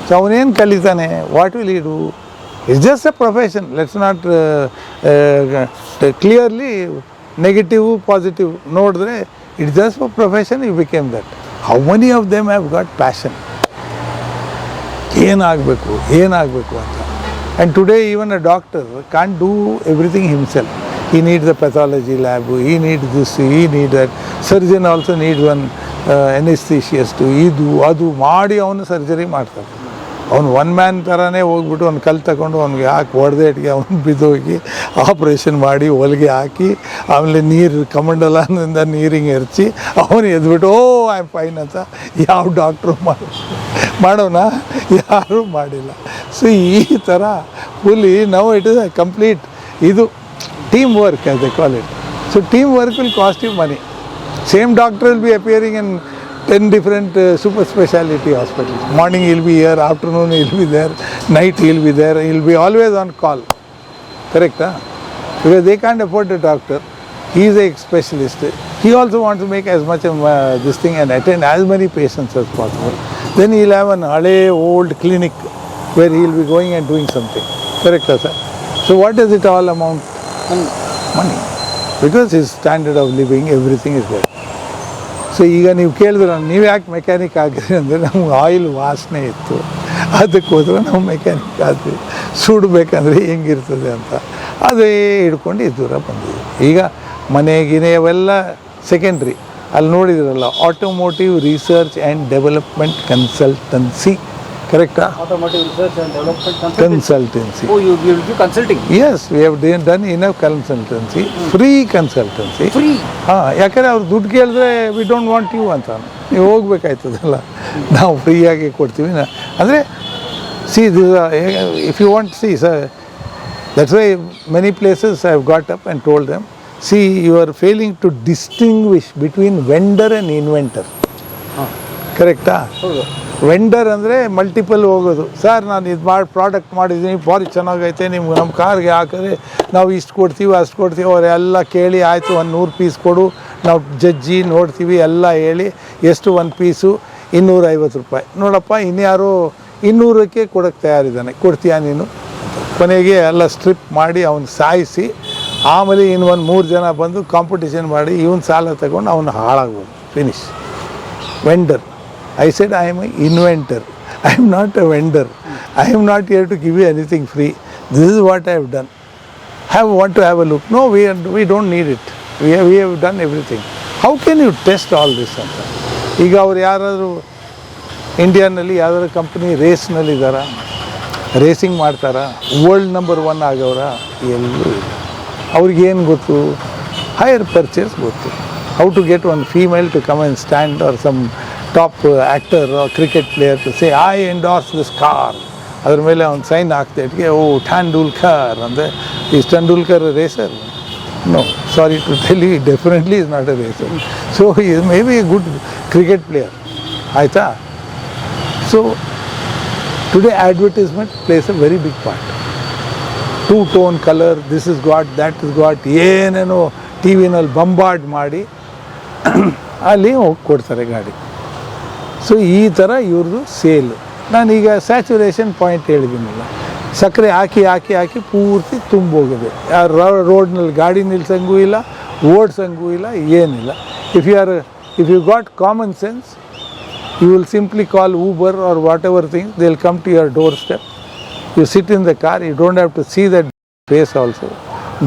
So ಅವನೇನು ಕಲಿತಾನೆ? What will he do? It's just a profession. Let's not clearly negative positive ನೋಡಿದ್ರೆ it's just a profession. You became that. How many of them have got passion, ಏನಾಗಬೇಕು ಅಂತ. And today even a doctor can't do everything himself. he needs the pathology lab, he needs this, he needs that. Surgeon also needs one anesthesiast. ಇದು ಅದು ಮಾಡಿ ಅವನು surgery ಮಾಡ್ತಾರೆ. ಅವನು one man ಥರನೇ ಹೋಗ್ಬಿಟ್ಟು ಅವ್ನು ಕಲ್ಲು ತಗೊಂಡು ಅವ್ನಿಗೆ ಹಾಕಿ ಹೊಡೆದೇಟಿಗೆ ಅವ್ನು ಬಿದ್ದೋಗಿ ಆಪ್ರೇಷನ್ ಮಾಡಿ ಹೊಲಿಗೆ ಹಾಕಿ ಆಮೇಲೆ ನೀರು ಕಮಂಡಲದಿಂದ ನೀರಿಗೆ ಎರಚಿ ಅವನು ಎದ್ಬಿಟ್ಟು ಓ ಐ ಆಮ್ ಫೈನ್ ಅಂತ ಯಾವ ಡಾಕ್ಟ್ರು ಮಾಡೋಣ? ಯಾರೂ ಮಾಡಿಲ್ಲ. ಸೊ ಈ ಥರ ಫುಲ್ಲಿ ನಾವು ಇಟ್ ಇಸ್ ಅ ಕಂಪ್ಲೀಟ್ ಇದು team work as they call it. So team work will cost you money. Same doctor will be appearing in 10 different super speciality hospitals. Morning he will be here, afternoon he will be there, night he will be there, he will be always on call. Correct? Huh? Because they can't afford a doctor. He is a specialist. He also wants to make as much of this thing and attend as many patients as possible. Then he will have an old clinic where he will be going and doing something. Correct, sir? So what does it all amount? Money. Because his standard of living, everything is there. So ಈಗ ನೀವು ಕೇಳಿದ್ರೆ ನೀವು ಯಾಕೆ mechanic ಆಗಿರಿ ಅಂದರೆ ನಮ್ಗೆ oil ವಾಸನೆ ಇತ್ತು, ಅದಕ್ಕೋಸ್ಕರ ನಾವು ಮೆಕ್ಯಾನಿಕ್ ಆದ್ವಿ. ಸುಡಬೇಕಂದ್ರೆ ಹೆಂಗಿರ್ತದೆ ಅಂತ ಅದೇ ಹಿಡ್ಕೊಂಡು ದೂರ ಬಂದಿದ್ವಿ. ಈಗ ಮನೆಗಿನೇ ಅವೆಲ್ಲ ಸೆಕೆಂಡ್ರಿ. ಅಲ್ಲಿ ನೋಡಿದ್ರಲ್ಲ, automotive research and development consultancy. ಕರೆಕ್ಟಾ? Automotive research and development consultancy. Oh, you will do consulting? Yes, we have done enough consultancy. Free consultancy. Free? ಹಾಂ, ಯಾಕಂದರೆ ಅವ್ರು ದುಡ್ಡು ಕೇಳಿದ್ರೆ ವಿ ಡೋಂಟ್ ವಾಂಟ್ ಯು ಅಂತ ನೀವು ಹೋಗ್ಬೇಕಾಯ್ತದಲ್ಲ, ನಾವು ಫ್ರೀಯಾಗಿ ಕೊಡ್ತೀವಿ. ಅಂದರೆ see this if you want see sir, that's why many places I have got up and told them, see you are failing to distinguish between vendor and inventor. ಕರೆಕ್ಟಾ? Vendor ಅಂದರೆ multiple ಹೋಗೋದು. Sir ನಾನು ಇದು product ಮಾಡಿದ್ದೀನಿ, ಭಾರಿ ಚೆನ್ನಾಗೈತೆ, ನಿಮ್ಗೆ ನಮ್ಮ ಕಾರ್ಗೆ ಹಾಕಿದ್ರೆ ನಾವು ಇಷ್ಟು ಕೊಡ್ತೀವಿ ಅಷ್ಟು ಕೊಡ್ತೀವಿ. ಅವರೆಲ್ಲ ಕೇಳಿ ಆಯಿತು, ಒಂದು 100 ಪೀಸ್ ಕೊಡು, ನಾವು ಜಡ್ಜಿ ನೋಡ್ತೀವಿ ಎಲ್ಲ ಹೇಳಿ ಎಷ್ಟು ಒಂದು ಪೀಸು 250 ರೂಪಾಯಿ. ನೋಡಪ್ಪ ಇನ್ಯಾರೋ 200ಕ್ಕೆ ಕೊಡೋಕ್ಕೆ ತಯಾರಿದ್ದಾನೆ, ಕೊಡ್ತೀಯಾ ನೀನು? ಕೊನೆಗೆ ಎಲ್ಲ ಸ್ಟ್ರಿಪ್ ಮಾಡಿ ಅವ್ನು ಸಾಯಿಸಿ ಆಮೇಲೆ ಇನ್ನು ಒಂದು 3 ಜನ ಬಂದು ಕಾಂಪಿಟೇಷನ್ ಮಾಡಿ ಇವನು ಸಾಲ ತಗೊಂಡು ಅವನು ಹಾಳಾಗ್ಬೋದು. Finish. Vendor. I said I am an inventor. I am not a vendor. I am not here to give you anything free. This is what I have done. Want to have a look? No, we don't need it. We have done everything. How can you test all this ಅಂತ? ಈಗ ಅವ್ರು ಯಾರಾದರೂ ಇಂಡಿಯಾನಲ್ಲಿ ಯಾವ್ದಾದ್ರು company ರೇಸ್ನಲ್ಲಿ ಇದ್ದಾರಾ? Racing ಮಾಡ್ತಾರಾ? World number 1 ಆಗವ್ರ? ಎಲ್ಲೂ ಇಲ್ಲ. ಅವ್ರಿಗೇನು ಗೊತ್ತು? ಹೈಯರ್ ಪರ್ಚೇಸ್ ಗೊತ್ತು. How to get one female to come and stand or some top actor cricket player to say I endorse this car. ಅದ್ರ ಮೇಲೆ ಅವ್ನು ಸೈನ್ ಹಾಕ್ತಿದ್ಗೆ, ಓ ಟೆಂಡೂಲ್ಕರ್ ಅಂದರೆ, is Tendulkar racer? No, sorry to tell you, definitely is not a racer. So is maybe a good cricket player. ಆಯಿತಾ? So today advertisement place a very big part. 2 tone colour, this is got, that is got, ಏನೇನೋ T ವಿನಲ್ಲಿ bombard ಮಾಡಿ ಅಲ್ಲಿ ಹೋಗಿ ಕೊಡ್ತಾರೆ ಗಾಡಿ. So ಈ ಥರ ಇವ್ರದ್ದು ಸೇಲು. ನಾನೀಗ ಸ್ಯಾಚುರೇಷನ್ ಪಾಯಿಂಟ್ ಹೇಳಿದ್ದೀನಲ್ಲ, ಸಕ್ಕರೆ ಹಾಕಿ ಹಾಕಿ ಹಾಕಿ ಪೂರ್ತಿ ತುಂಬೋಗಿದೆ. ರೋಡ್ನಲ್ಲಿ ಗಾಡಿ ನಿಲ್ಸಂಗೂ ಇಲ್ಲ, ಓಡ್ಸಂಗೂ ಇಲ್ಲ, ಏನಿಲ್ಲ. If you got common sense, You will simply call Uber or whatever thing, they'll come to your doorstep. You sit in the car, you don't have to see that face also.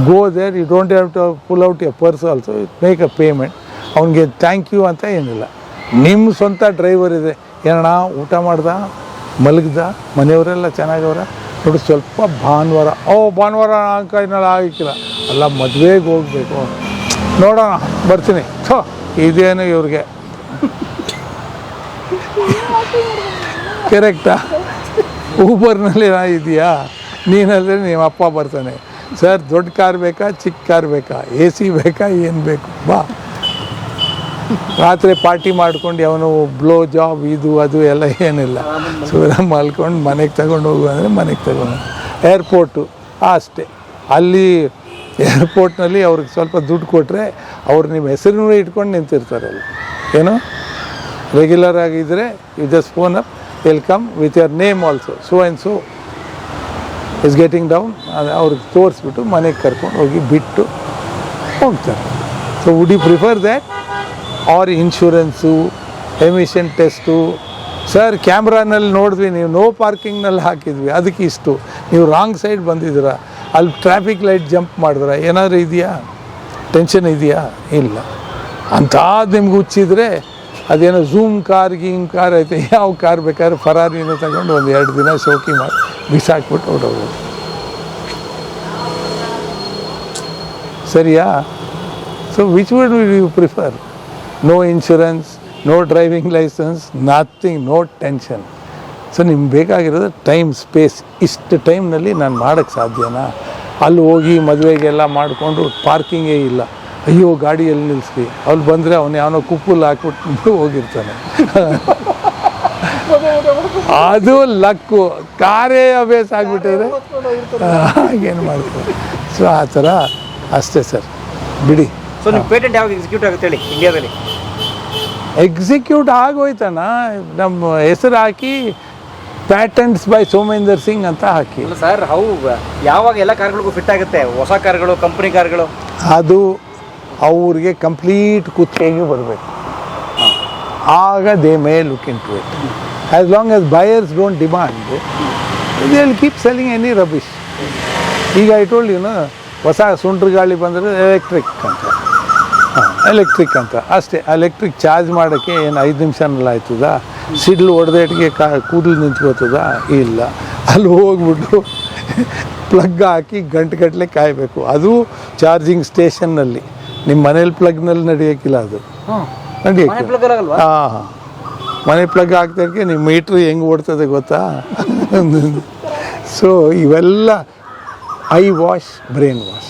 Go there, you don't have to pull out your purse also, make a payment. ಅವನಿಗೆ thank you ಅಂತ ಏನಿಲ್ಲ. ನಿಮ್ಮ ಸ್ವಂತ driver ಇದೆ, ಏನಣ್ಣ ಊಟ ಮಾಡ್ದ, ಮಲಗ್ದ, ಮನೆಯವರೆಲ್ಲ ಚೆನ್ನಾಗವ್ರ, ನೋಡಿ ಸ್ವಲ್ಪ ಭಾನುವಾರ ಕೈನಲ್ಲಿ ಆಗಿಕ್ಕಿಲ್ಲ, ಅಲ್ಲ ಮದುವೆಗೆ ಹೋಗಬೇಕು, ನೋಡೋಣ ಬರ್ತೀನಿ, ಇದೇನು ಇವ್ರಿಗೆ ಕರೆಕ್ಟಾ? ಊಬರ್ನಲ್ಲಿ ಇದೆಯಾ, ನೀನಲ್ಲದೆ ನಿಮ್ಮ ಅಪ್ಪ ಬರ್ತಾನೆ, ಸರ್ ದೊಡ್ಡ ಕಾರ್ ಬೇಕಾ ಚಿಕ್ಕ ಕಾರ್ ಬೇಕಾ, AC ಬೇಕಾ, ಏನು ಬೇಕು, ಬಾ. ರಾತ್ರಿ ಪಾರ್ಟಿ ಮಾಡ್ಕೊಂಡು ಅವನು ಬ್ಲೋ ಜಾಬ್ ಇದು ಅದು ಎಲ್ಲ ಏನಿಲ್ಲ, ಸೂರ ಮಲ್ಕೊಂಡು ಮನೆಗೆ ತಗೊಂಡು ಹೋಗು ಅಂದರೆ ಮನೆಗೆ ತಗೊಂಡು. ಏರ್ಪೋರ್ಟು ಅಷ್ಟೇ, ಅಲ್ಲಿ ಏರ್ಪೋರ್ಟ್ನಲ್ಲಿ ಅವ್ರಿಗೆ ಸ್ವಲ್ಪ ದುಡ್ಡು ಕೊಟ್ಟರೆ ಅವ್ರು ನಿಮ್ಮ ಹೆಸರನ್ನೂ ಇಟ್ಕೊಂಡು ನಿಂತಿರ್ತಾರೆ ಅಲ್ಲಿ. ಏನು ರೆಗ್ಯುಲರ್ ಆಗಿದ್ದರೆ you just phone up, welcome with your name also, so and so is getting down, ಅವ್ರಿಗೆ ತೋರಿಸ್ಬಿಟ್ಟು ಮನೆಗೆ ಕರ್ಕೊಂಡು ಹೋಗಿ ಬಿಟ್ಟು ಹೋಗ್ತಾರೆ. So would you prefer that or insurance, emission test? Sir ಕ್ಯಾಮ್ರಾನಲ್ಲಿ ನೋಡಿದ್ವಿ, ನೀವು ನೋ ಪಾರ್ಕಿಂಗ್ನಲ್ಲಿ ಹಾಕಿದ್ವಿ, ಅದಕ್ಕೆ ಇಷ್ಟು, ನೀವು ರಾಂಗ್ ಸೈಡ್ ಬಂದಿದ್ದೀರಾ, ಅಲ್ಲಿ ಟ್ರಾಫಿಕ್ ಲೈಟ್ ಜಂಪ್ ಮಾಡಿದ್ರೆ ಏನಾದರೂ ಇದೆಯಾ, ಟೆನ್ಷನ್ ಇದೆಯಾ? ಇಲ್ಲ. ಅಂಥದ್ದು ನಿಮ್ಗೆ ಹುಚ್ಚಿದ್ರೆ ಅದೇನೋ ಝೂಮ್ ಕಾರ್ ಗೀಮ್ ಕಾರ್ ಐತೆ, ಯಾವ ಕಾರ್ ಬೇಕಾದ್ರೆ ಫರಾರಿನ ತಗೊಂಡು ಒಂದು 2 ದಿನ ಶೋಕಿ ಮಾಡಿ ಬಿಸಾಕ್ಬಿಟ್ಟು ಹೊರಡೋದು. ಸರಿಯಾ? So which would you prefer? No insurance, no driving licence, nothing, no tension. So ನಿಮ್ಗೆ ಬೇಕಾಗಿರೋದು ಟೈಮ್, ಸ್ಪೇಸ್. ಇಷ್ಟು ಟೈಮ್ನಲ್ಲಿ ನಾನು ಮಾಡೋಕ್ಕೆ ಸಾಧ್ಯನಾ? ಅಲ್ಲಿ ಹೋಗಿ ಮದುವೆಗೆಲ್ಲ ಮಾಡಿಕೊಂಡು ಪಾರ್ಕಿಂಗೇ ಇಲ್ಲ, ಅಯ್ಯೋ ಗಾಡಿಯಲ್ಲಿ ನಿಲ್ಲಿಸ್ರಿ, ಅವ್ರು ಬಂದರೆ ಅವನು ಯಾವನೋ ಕುಪ್ಪಲ್ಲಿ ಹಾಕ್ಬಿಟ್ಟು ಹೋಗಿರ್ತಾನೆ. ಅದು ಲಕ್ಕು, ಕಾರೇ ಅಭ್ಯಾಸ ಆಗಿಬಿಟ್ಟಿದ್ರೆ ಹಾಗೇನು ಮಾಡ್ತಾರೆ. ಸೊ ಆ ಥರ ಅಷ್ಟೇ ಸರ್, ಬಿಡಿ. ಸೊ ನಿಮ್ಮ ಪೇಟೆಂಟ್ ಯಾವಾಗ ಎಕ್ಸಿಕ್ಯೂಟ್ ಆಗುತ್ತೆ ಹೇಳಿ ಇಂಡಿಯಾದಲ್ಲಿ? ಎಕ್ಸಿಕ್ಯೂಟ್ ಆಗೋಯ್ತಣ್ಣ, ನಮ್ಮ ಹೆಸರು ಹಾಕಿ ಪ್ಯಾಟೆಂಟ್ಸ್ ಬೈ ಸೋಮೇಂದರ್ ಸಿಂಗ್ ಅಂತ ಹಾಕಿ. ಸರ್ ಹೌ ಯಾವಾಗ ಎಲ್ಲ ಕಾರ್ಗಳಿಗೂ ಫಿಟ್ ಆಗುತ್ತೆ, ಹೊಸ ಕಾರ್ಗಳು, ಕಂಪ್ನಿ ಕಾರ್ಗಳು? ಅದು ಅವ್ರಿಗೆ ಕಂಪ್ಲೀಟ್ ಕುತ್ತಿಗೆಗೆ ಬರಬೇಕು, ಆಗ they may look into it. As long as buyers don't demand, they will keep selling any rubbish. ಈಗ ಐ ಟೋಲ್ಡ್ ಯುನೋ, ಹೊಸ ಸುಂಟ್ರ ಗಾಳಿ ಬಂದರೆ ಎಲೆಕ್ಟ್ರಿಕ್ ಅಂತ ಅಷ್ಟೇ. ಎಲೆಕ್ಟ್ರಿಕ್ ಚಾರ್ಜ್ ಮಾಡೋಕ್ಕೆ ಏನು 5 ನಿಮಿಷನಲ್ಲಿ ಆಯ್ತದ? ಸಿಡ್ಲು ಹೊಡೆದೇಟಿಗೆ ಕೂದಲು ನಿಂತ್ಕೋತದ? ಇಲ್ಲ. ಅಲ್ಲಿ ಹೋಗ್ಬಿಟ್ಟು ಪ್ಲಗ್ ಹಾಕಿ ಗಂಟೆಗಟ್ಟಲೆ ಕಾಯಬೇಕು, ಅದು ಚಾರ್ಜಿಂಗ್ ಸ್ಟೇಷನ್ನಲ್ಲಿ. ನಿಮ್ಮ ಮನೇಲಿ ಪ್ಲಗ್ನಲ್ಲಿ ನಡೆಯೋಕ್ಕಿಲ್ಲ, ಅದು ನಡೆಯೋಕ್ಕಿಲ್ಲ. ಹಾಂ, ಮನೆ ಪ್ಲಗ್ ಹಾಕ್ತಾಯಿಕ್ಕೆ ನಿಮ್ಮ ಮೀಟ್ರ್ ಹೆಂಗೆ ಓಡ್ತದೆ ಗೊತ್ತಾ? ಸೊ ಇವೆಲ್ಲ I wash, brain wash.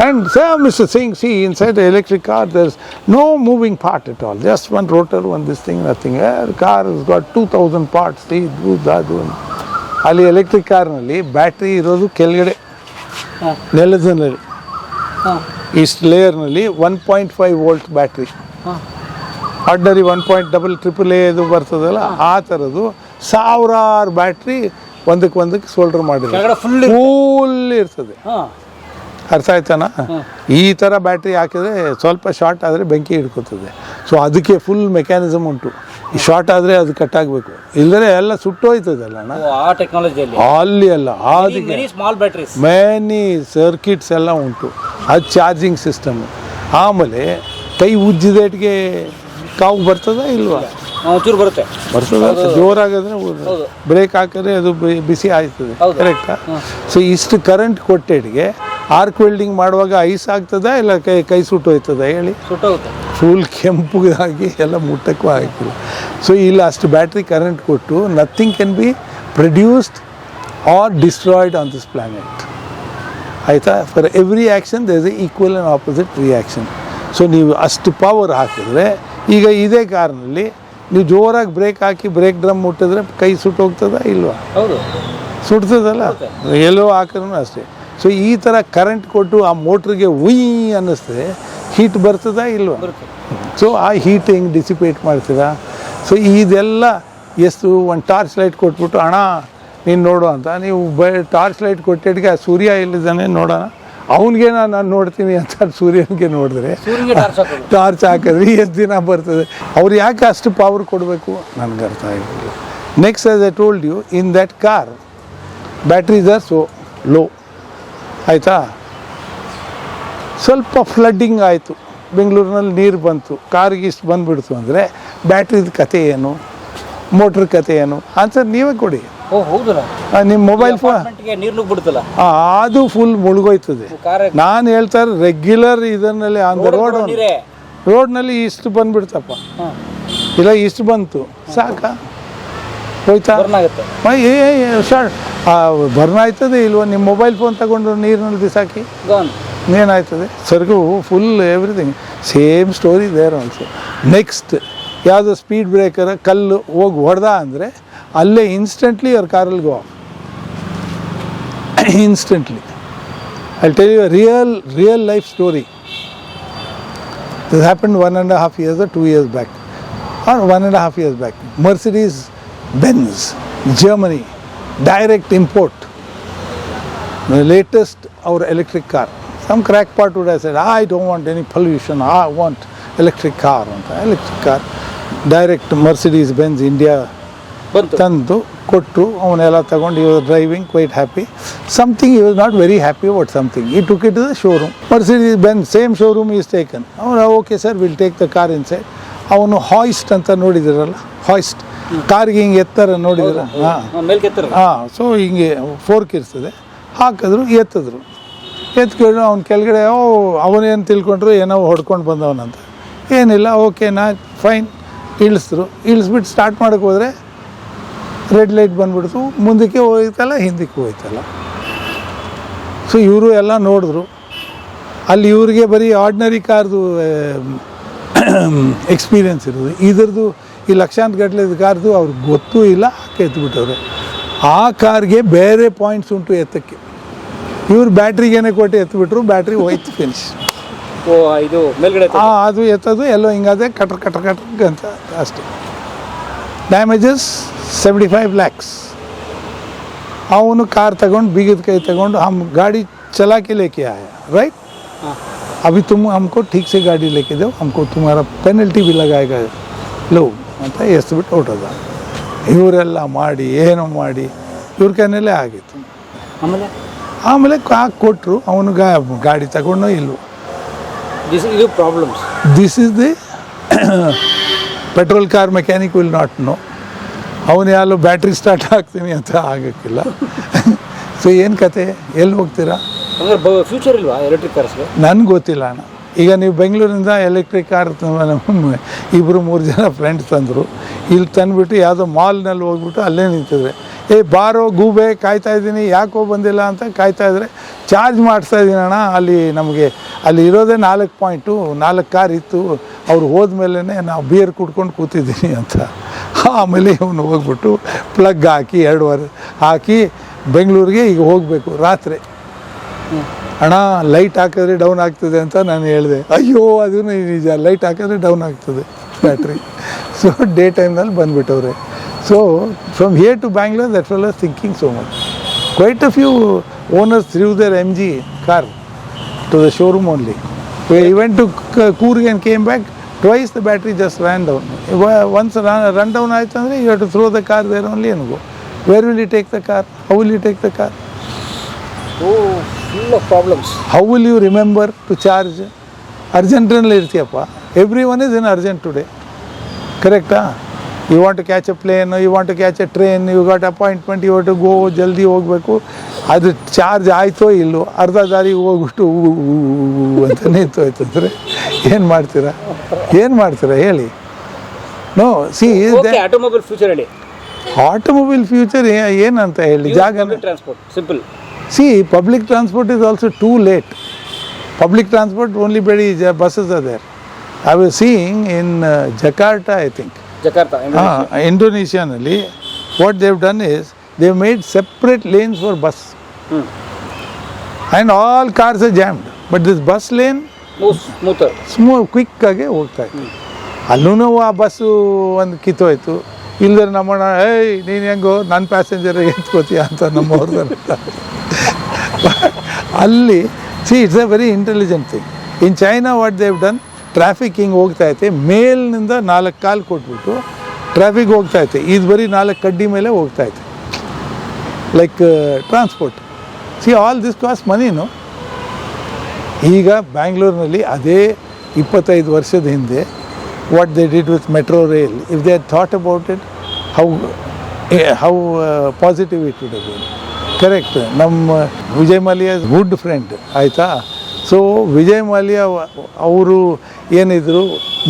And sir, Mr. Singh, see, inside the electric car, there's no moving part at all. Just one rotor, one this thing, nothing. The car has got 2000 parts. ಅಲ್ಲಿ electric ಕಾರ್ನಲ್ಲಿ battery ಇರೋದು ಕೆಳಗಡೆ ನೆಲದಲ್ಲಿ, ಇಷ್ಟು ಲೇಯರ್ನಲ್ಲಿ 1.5 volt battery. Ordinary 1.8 ಇದು ಬರ್ತದಲ್ಲ, ಆ ಥರದ್ದು ಸಾವಿರಾರು ಬ್ಯಾಟ್ರಿ ಒಂದಕ್ಕೆ ಸೋಲ್ಡರ್ ಮಾಡಿದ್ರೆ ಫುಲ್ ಇರ್ತದೆ. ಅರ್ಥ ಆಯ್ತಾನ? ಈ ಥರ ಬ್ಯಾಟ್ರಿ ಹಾಕಿದ್ರೆ ಸ್ವಲ್ಪ ಶಾರ್ಟ್ ಆದರೆ ಬೆಂಕಿ ಹಿಡ್ಕೊತದೆ. ಸೊ ಅದಕ್ಕೆ ಫುಲ್ ಮೆಕ್ಯಾನಿಸಮ್ ಉಂಟು. ಈ ಶಾರ್ಟ್ ಆದರೆ ಅದು ಕಟ್ಟಾಗಬೇಕು, ಇಲ್ಲದ್ರೆ ಎಲ್ಲ ಸುಟ್ಟೋಯ್ತದಲ್ಲ ಅಲ್ಲಿ ಎಲ್ಲ. ಅದಕ್ಕೆ ಮೆನಿ ಸರ್ಕಿಟ್ಸ್ ಎಲ್ಲ ಉಂಟು, ಅದು ಚಾರ್ಜಿಂಗ್ ಸಿಸ್ಟಮ್. ಆಮೇಲೆ ಕೈ ಉಜ್ಜಿದೇಟ್ಗೆ ಕಾವು ಬರ್ತದ ಇಲ್ವಾ? ಬರ್ತದೆ, ಜೋರಾಗಿದ್ರೆ ಬ್ರೇಕ್ ಹಾಕಿದ್ರೆ ಅದು ಬಿಸಿ ಆಯ್ತದೆ, ಕರೆಕ್ಟಾ? ಸೊ ಇಷ್ಟು ಕರೆಂಟ್ ಕೊಟ್ಟೆಡ್ಗೆ ಆರ್ಕ್ ವೆಲ್ಡಿಂಗ್ ಮಾಡುವಾಗ ಐಸ್ ಆಗ್ತದ ಇಲ್ಲ ಕೈ ಸುಟ್ಟೋಯ್ತದ ಹೇಳಿ? ಫುಲ್ ಕೆಂಪುಗಾಗಿ ಎಲ್ಲ ಮುಟ್ಟಕ್ಕೂ ಆಗಿಲ್ಲ. ಸೊ ಇಲ್ಲ, ಅಷ್ಟು ಬ್ಯಾಟ್ರಿ ಕರೆಂಟ್ ಕೊಟ್ಟು nothing can be produced or destroyed on this planet. ಆಯಿತಾ? For every action there is a equal and opposite reaction. So ನೀವು ಅಷ್ಟು ಪವರ್ ಹಾಕಿದ್ರೆ, ಈಗ ಇದೇ ಕಾರ್ನಲ್ಲಿ ನೀವು ಜೋರಾಗಿ ಬ್ರೇಕ್ ಹಾಕಿ ಬ್ರೇಕ್ ಡ್ರಮ್ ಮುಟ್ಟಿದ್ರೆ ಕೈ ಸುಟ್ಟೋಗ್ತದ ಇಲ್ವಾ? ಸುಡ್ತದಲ್ಲ, ಎಲ್ಲೋ ಹಾಕಿದ್ರೂ ಅಷ್ಟೇ. ಸೊ ಈ ಥರ ಕರೆಂಟ್ ಕೊಟ್ಟು ಆ ಮೋಟ್ರಿಗೆ ಉಯ್ ಅನ್ನಿಸ್ತದೆ, ಹೀಟ್ ಬರ್ತದ ಇಲ್ವಾ? ಸೊ ಆ ಹೀಟ್ ಹೆಂಗೆ ಡಿಸಿಪೇಟ್ ಮಾಡ್ತೀರಾ? ಸೊ ಇದೆಲ್ಲ ಎಷ್ಟು ಒಂದು ಟಾರ್ಚ್ ಲೈಟ್ ಕೊಟ್ಬಿಟ್ಟು ಅಣ್ಣ ನೀನು ನೋಡು ಅಂತ, ನೀವು ಟಾರ್ಚ್ ಲೈಟ್ ಕೊಟ್ಟಿದ್ದಕ್ಕೆ ಆ ಸೂರ್ಯ ಎಲ್ಲಿದ್ದಾನೆ ನೋಡೋಣ, ಅವನಿಗೆ ನಾನು ನೋಡ್ತೀನಿ ಅಂತ ಸೂರ್ಯನಿಗೆ ನೋಡಿದ್ರೆ ಸೂರ್ಯನಿಗೆ ಟಾರ್ಚ್ ಹಾಕೋದು. ಟಾರ್ಚ್ ಹಾಕಿದ್ರೆ ಎಷ್ಟು ದಿನ ಬರ್ತದೆ? ಅವ್ರು ಯಾಕೆ ಅಷ್ಟು ಪವರ್ ಕೊಡಬೇಕು ನನಗೆ ಅರ್ಥ ಆಗಿಲ್ಲ. Next as I told you, in that car batteries are so low, ಆಯಿತಾ? ಸ್ವಲ್ಪ ಫ್ಲಡ್ಡಿಂಗ್ ಆಯಿತು, ಬೆಂಗಳೂರಿನಲ್ಲಿ ನೀರು ಬಂತು, ಕಾರ್ಗೆ ಇಷ್ಟು ಬಂದುಬಿಡ್ತು ಅಂದರೆ ಬ್ಯಾಟ್ರಿದ ಕತೆ ಏನು, ಮೋಟ್ರ್ ಕತೆ ಏನು? ಆನ್ಸರ್ ನೀವೇ ಕೊಡಿ. ಓ ಹೌದಲ್ಲ, ನಿಮ್ಮ ಮೊಬೈಲ್ ಫೋನ್ ಅಪಾರ್ಟ್ಮೆಂಟ್ಗೆ ನೀರು ನುಗ್ಬಿಡುತ್ತಲ್ಲ, ಅದು ಫುಲ್ ಮುಳುಗೋಯ್ತದೆ. ಕಾರ್ ನಾನು ಹೇಳ್ತಾರೆ ರೆಗ್ಯುಲರ್ ಇದನ್ನಲ್ಲಿ ಆನ್ ದ ನೀರೇ. ರೋಡ್ನಲ್ಲಿ ಇಷ್ಟು ಬಂದುಬಿಡ್ತಪ್ಪ, ಇಲ್ಲ ಇಷ್ಟು ಬಂತು ಸಾಕಾ, ಹೋಯ್ತಾ? ಬರ್ನ್ ಆಗುತ್ತೆ. ಬರ್ನ್ ಆಯ್ತದೆ ಇಲ್ವ? ನಿಮ್ಮ ಮೊಬೈಲ್ ಫೋನ್ ತಗೊಂಡು ನೀರಿನಲ್ಲಿ ಬಿಸಾಕಿ ಗಾನ್. ಏನಾಯ್ತದೆ? ಸರ್ಗು full everything same story there also. Next ಯಾವುದೋ ಸ್ಪೀಡ್ ಬ್ರೇಕರ್ ಕಲ್ಲು ಹೋಗಿ ಹೊಡೆದ ಅಂದರೆ ಅಲ್ಲೇ ಇನ್ಸ್ಟೆಂಟ್ಲಿ ಅವ್ರ ಕಾರಲ್ಲಿ go off, instantly. I tell you real life story. This happened 1.5 years or 2 years back, or 1.5 years back. Mercedes Benz, Germany, direct import, the latest our electric car. Some crackpot would have said, I don't want any pollution, I want electric car. Electric car, direct Mercedes Benz India ಬಂತು. ತಂದು ಕೊಟ್ಟರು. ಅವನ್ನೆಲ್ಲ ತಗೊಂಡು he was driving quite happy. Something he was not very happy about something. He took it to the showroom. Mercedes Benz, same showroom is taken. ಅವನು okay sir, we'll take the car inside. ಅವನು ಹಾಯ್ಸ್ಟ್ ಅಂತ ನೋಡಿದಿರಲ್ಲ, ಹಾಯ್ಸ್ಟ್ ಕಾರ್ಗೆ ಹಿಂಗೆ ಎತ್ತರ ನೋಡಿದಿರ? ಹಾಂ ಮೇಲ್ಕೆತ್ತರ. ಹಾಂ, so ಹಿಂಗೆ fork ಇರ್ತದೆ, ಹಾಕಿದ್ರು, ಎತ್ತಿದ್ರು. ಎತ್ಕೊಂಡು ಅವ್ನ ಕೆಳಗಡೆ ಅವನೇನು ತಿಳ್ಕೊಂಡ್ರು ಏನೋ ಹೊಡ್ಕೊಂಡು ಬಂದವನಂತ. ಏನಿಲ್ಲ, ಓಕೆ ನಾ ಫೈನ್, ಇಳಿಸಿದ್ರು. ಇಳಿಸ್ಬಿಟ್ಟು ಸ್ಟಾರ್ಟ್ ಮಾಡೋಕ್ಕೆ ಹೋದರೆ ರೆಡ್ ಲೈಟ್ ಬಂದ್ಬಿಡ್ತು, ಮುಂದಕ್ಕೆ ಹೋಯ್ತಲ್ಲ ಹಿಂದಕ್ಕೆ ಹೋಯ್ತಲ್ಲ. ಸೊ ಇವರು ಎಲ್ಲ ನೋಡಿದ್ರು. ಅಲ್ಲಿ ಇವ್ರಿಗೆ ಬರೀ ಆರ್ಡಿನರಿ ಕಾರ್ದು ಎಕ್ಸ್ಪೀರಿಯನ್ಸ್ ಇರೋದು, ಇದ್ರದ್ದು ಈ ಲಕ್ಷಾಂತರ ಗಟ್ಟಲೆ ಕಾರ್ದು ಅವ್ರಿಗೆ ಗೊತ್ತೂ ಇಲ್ಲ, ಎತ್ಬಿಟ್ಟವ್ರೆ. ಆ ಕಾರ್ಗೆ ಬೇರೆ ಪಾಯಿಂಟ್ಸ್ ಉಂಟು ಎತ್ತಕ್ಕೆ. ಇವ್ರು ಬ್ಯಾಟ್ರಿಗೇನೆ ಕೊಟ್ಟು ಎತ್ಬಿಟ್ರು, ಬ್ಯಾಟ್ರಿ ಹೋಯ್ತು, ಫಿನಿಶ್. ಓ ಇದು ಮೇಲ್ಗಡೆ. ಅದು ಎತ್ತದು ಎಲ್ಲೋ ಹಿಂಗಾದೆ ಕಟ್ರ್ ಕಟ್ರ್ ಕಟ್ರ್ ಅಂತ ಅಷ್ಟೇ. Damages 75 lakhs. ಅವನು ಕಾರ್ ತಗೊಂಡು ಬೀಗದ ಕೈ ತಗೊಂಡು हम गाड़ी चला के लेके आया, राइट? अभी तुम हमको ठीक से गाड़ी लेके दो, हमको तुम्हारा पेनल्टी भी लगाएगा लो ಅಂತ ಎಸ್ಬಿಟ್ಟು ಹೊಟ್ಟೋದ. ಇವರೆಲ್ಲ ಮಾಡಿ ಏನೋ ಮಾಡಿ ಇವ್ರ ಕೈನಲ್ಲೇ ಆಗಿತ್ತು. ಆಮೇಲೆ ಕೊಟ್ಟರು, ಅವನು ಗಾಡಿ ತಗೊಂಡೋ ಇಲ್ವೋ. ಇದು problems. This is the petrol car mechanic will not know. ಅವನು ಯಾರು ಬ್ಯಾಟ್ರಿ ಸ್ಟಾರ್ಟ್ ಆಗ್ತೀನಿ ಅಂತ ಆಗೋಕ್ಕಿಲ್ಲ. ಸೊ ಏನು ಕತೆ, ಎಲ್ಲಿ ಹೋಗ್ತೀರಾ? ಫ್ಯೂಚರ್ ಇಲ್ವಾ ಎಲೆಕ್ಟ್ರಿಕ್ ಕಾರ್ಸ್ಗೆ? ನನಗೆ ಗೊತ್ತಿಲ್ಲ ಅಣ್ಣ. ಈಗ ನೀವು ಬೆಂಗಳೂರಿಂದ ಎಲೆಕ್ಟ್ರಿಕ್ ಕಾರ್ 2-3 ಜನ ಫ್ರೆಂಡ್ಸ್ ತಂದರು. ಇಲ್ಲಿ ತಂದುಬಿಟ್ಟು ಯಾವುದೋ ಮಾಲ್ನಲ್ಲಿ ಹೋಗ್ಬಿಟ್ಟು ಅಲ್ಲೇ ನಿಂತಿದ್ರೆ, ಬಾರೋ ಗೂಬೆ ಕಾಯ್ತಾ ಇದ್ದೀನಿ, ಯಾಕೋ ಬಂದಿಲ್ಲ ಅಂತ ಕಾಯ್ತಾ ಇದ್ರೆ, ಚಾರ್ಜ್ ಮಾಡಿಸ್ತಾ ಇದ್ದೀನಿ ಅಣ್ಣ. ಅಲ್ಲಿ ಇರೋದೇ 4 ಪಾಯಿಂಟು, 4 ಕಾರ್ ಇತ್ತು, ಅವ್ರು ಹೋದ್ಮೇಲೆ ನಾವು ಬಿಯರ್ ಕುಡ್ಕೊಂಡು ಕೂತಿದ್ದೀನಿ ಅಂತ. ಆಮೇಲೆ ಇವನು ಹೋಗ್ಬಿಟ್ಟು ಪ್ಲಗ್ ಹಾಕಿ 2 ವಾರ ಹಾಕಿ ಬೆಂಗಳೂರಿಗೆ ಈಗ ಹೋಗಬೇಕು ರಾತ್ರಿ. ಅಣ್ಣ ಲೈಟ್ ಹಾಕಿದ್ರೆ ಡೌನ್ ಆಗ್ತದೆ ಅಂತ ನಾನು ಹೇಳಿದೆ. ಅಯ್ಯೋ ಅದೂ ನಿಜ, ಲೈಟ್ ಹಾಕಿದ್ರೆ ಡೌನ್ ಆಗ್ತದೆ ಬ್ಯಾಟ್ರಿ. ಸೊ ಡೇ ಟೈಮ್ನಲ್ಲಿ ಬಂದುಬಿಟ್ಟವ್ರೆ. So from here to Bangalore that fellow thinking so much. Quite a few owners threw their MG car to the showroom only. We went to Coorg and came back. Twice the battery just ran down. Once run down ಆಯ್ತು ಅಂದರೆ you have to throw the car there only and go. Where will you take the car? How will you take the car? Oh, full of problems. How will you remember to charge? ಅರ್ಜೆಂಟ್ನಲ್ಲಿ ಇರ್ತೀಯಪ್ಪ. Everyone is in urgent today. ಕರೆಕ್ಟಾ? You want to catch a plane, you want to catch a train, you got appointment, you have to go, ಜಲ್ದಿ ಹೋಗಬೇಕು. ಅದು charge ಆಯಿತೋ ಇಲ್ಲೋ, ಅರ್ಧ ದಾರಿಗೆ ಹೋಗ್ಬಿಟ್ಟು ಅಂತ ನಿಂತೋಯ್ತಂದ್ರೆ ಏನು ಮಾಡ್ತೀರಾ ಹೇಳಿ? ನೋ ಸಿ ಆಟೋಮೊಬೈಲ್ ಫ್ಯೂಚರ್ ಹೇಳಿ. ಆಟೋಮೊಬೈಲ್ ಫ್ಯೂಚರ್ ಏನಂತ ಹೇಳಿ? ಜಾಗ transport simple. See, public transport is also too late. Public transport only very buses are there. I was seeing in Jakarta, I think. Jakarta, Indonesia. What they've done is they've made separate lanes for bus. And all cars are jammed. But this bus lane smooth, quick ಆಗಿ ಹೋಗ್ತಾ ಇತ್ತು. ಅಲ್ಲೂ ಆ bus ಒಂದು ಕಿತ್ತೋಯ್ತು. ಇಲ್ಲದ್ರೆ ನಮ್ಮಣ್ಣ ನೀನು ಹೆಂಗೋ ನನ್ನ ಪ್ಯಾಸೆಂಜರ್ ಎತ್ಕೋತೀಯ ಅಂತ ನಮ್ಮವ್ರದ್ದು. ಅಲ್ಲಿ see it's a very intelligent thing. In China what they've done, traffic ಹಿಂಗೆ ಹೋಗ್ತಾ ಐತೆ, ಮೇಲ್ನಿಂದ 4 ಕಾಲು ಕೊಟ್ಬಿಟ್ಟು ಟ್ರಾಫಿಕ್ ಹೋಗ್ತಾ ಐತೆ, ಇದು ಬರೀ 4 ಕಡ್ಡಿ ಮೇಲೆ ಹೋಗ್ತಾ ಐತೆ, like transport. See all this cost ಮನಿನು. ಈಗ ಬ್ಯಾಂಗ್ಳೂರಿನಲ್ಲಿ ಅದೇ 25 ವರ್ಷದ ಹಿಂದೆ what they did with metro rail, if they thought about it, how positive it would been. Correct. ನಮ್ಮ ವಿಜಯ್ ಮಲ್ಯ ಗುಡ್ ಫ್ರೆಂಡ್ ಆಯಿತಾ. ಸೊ ವಿಜಯ್ ಮಲ್ಯ ಅವರು ಏನಿದ್ರು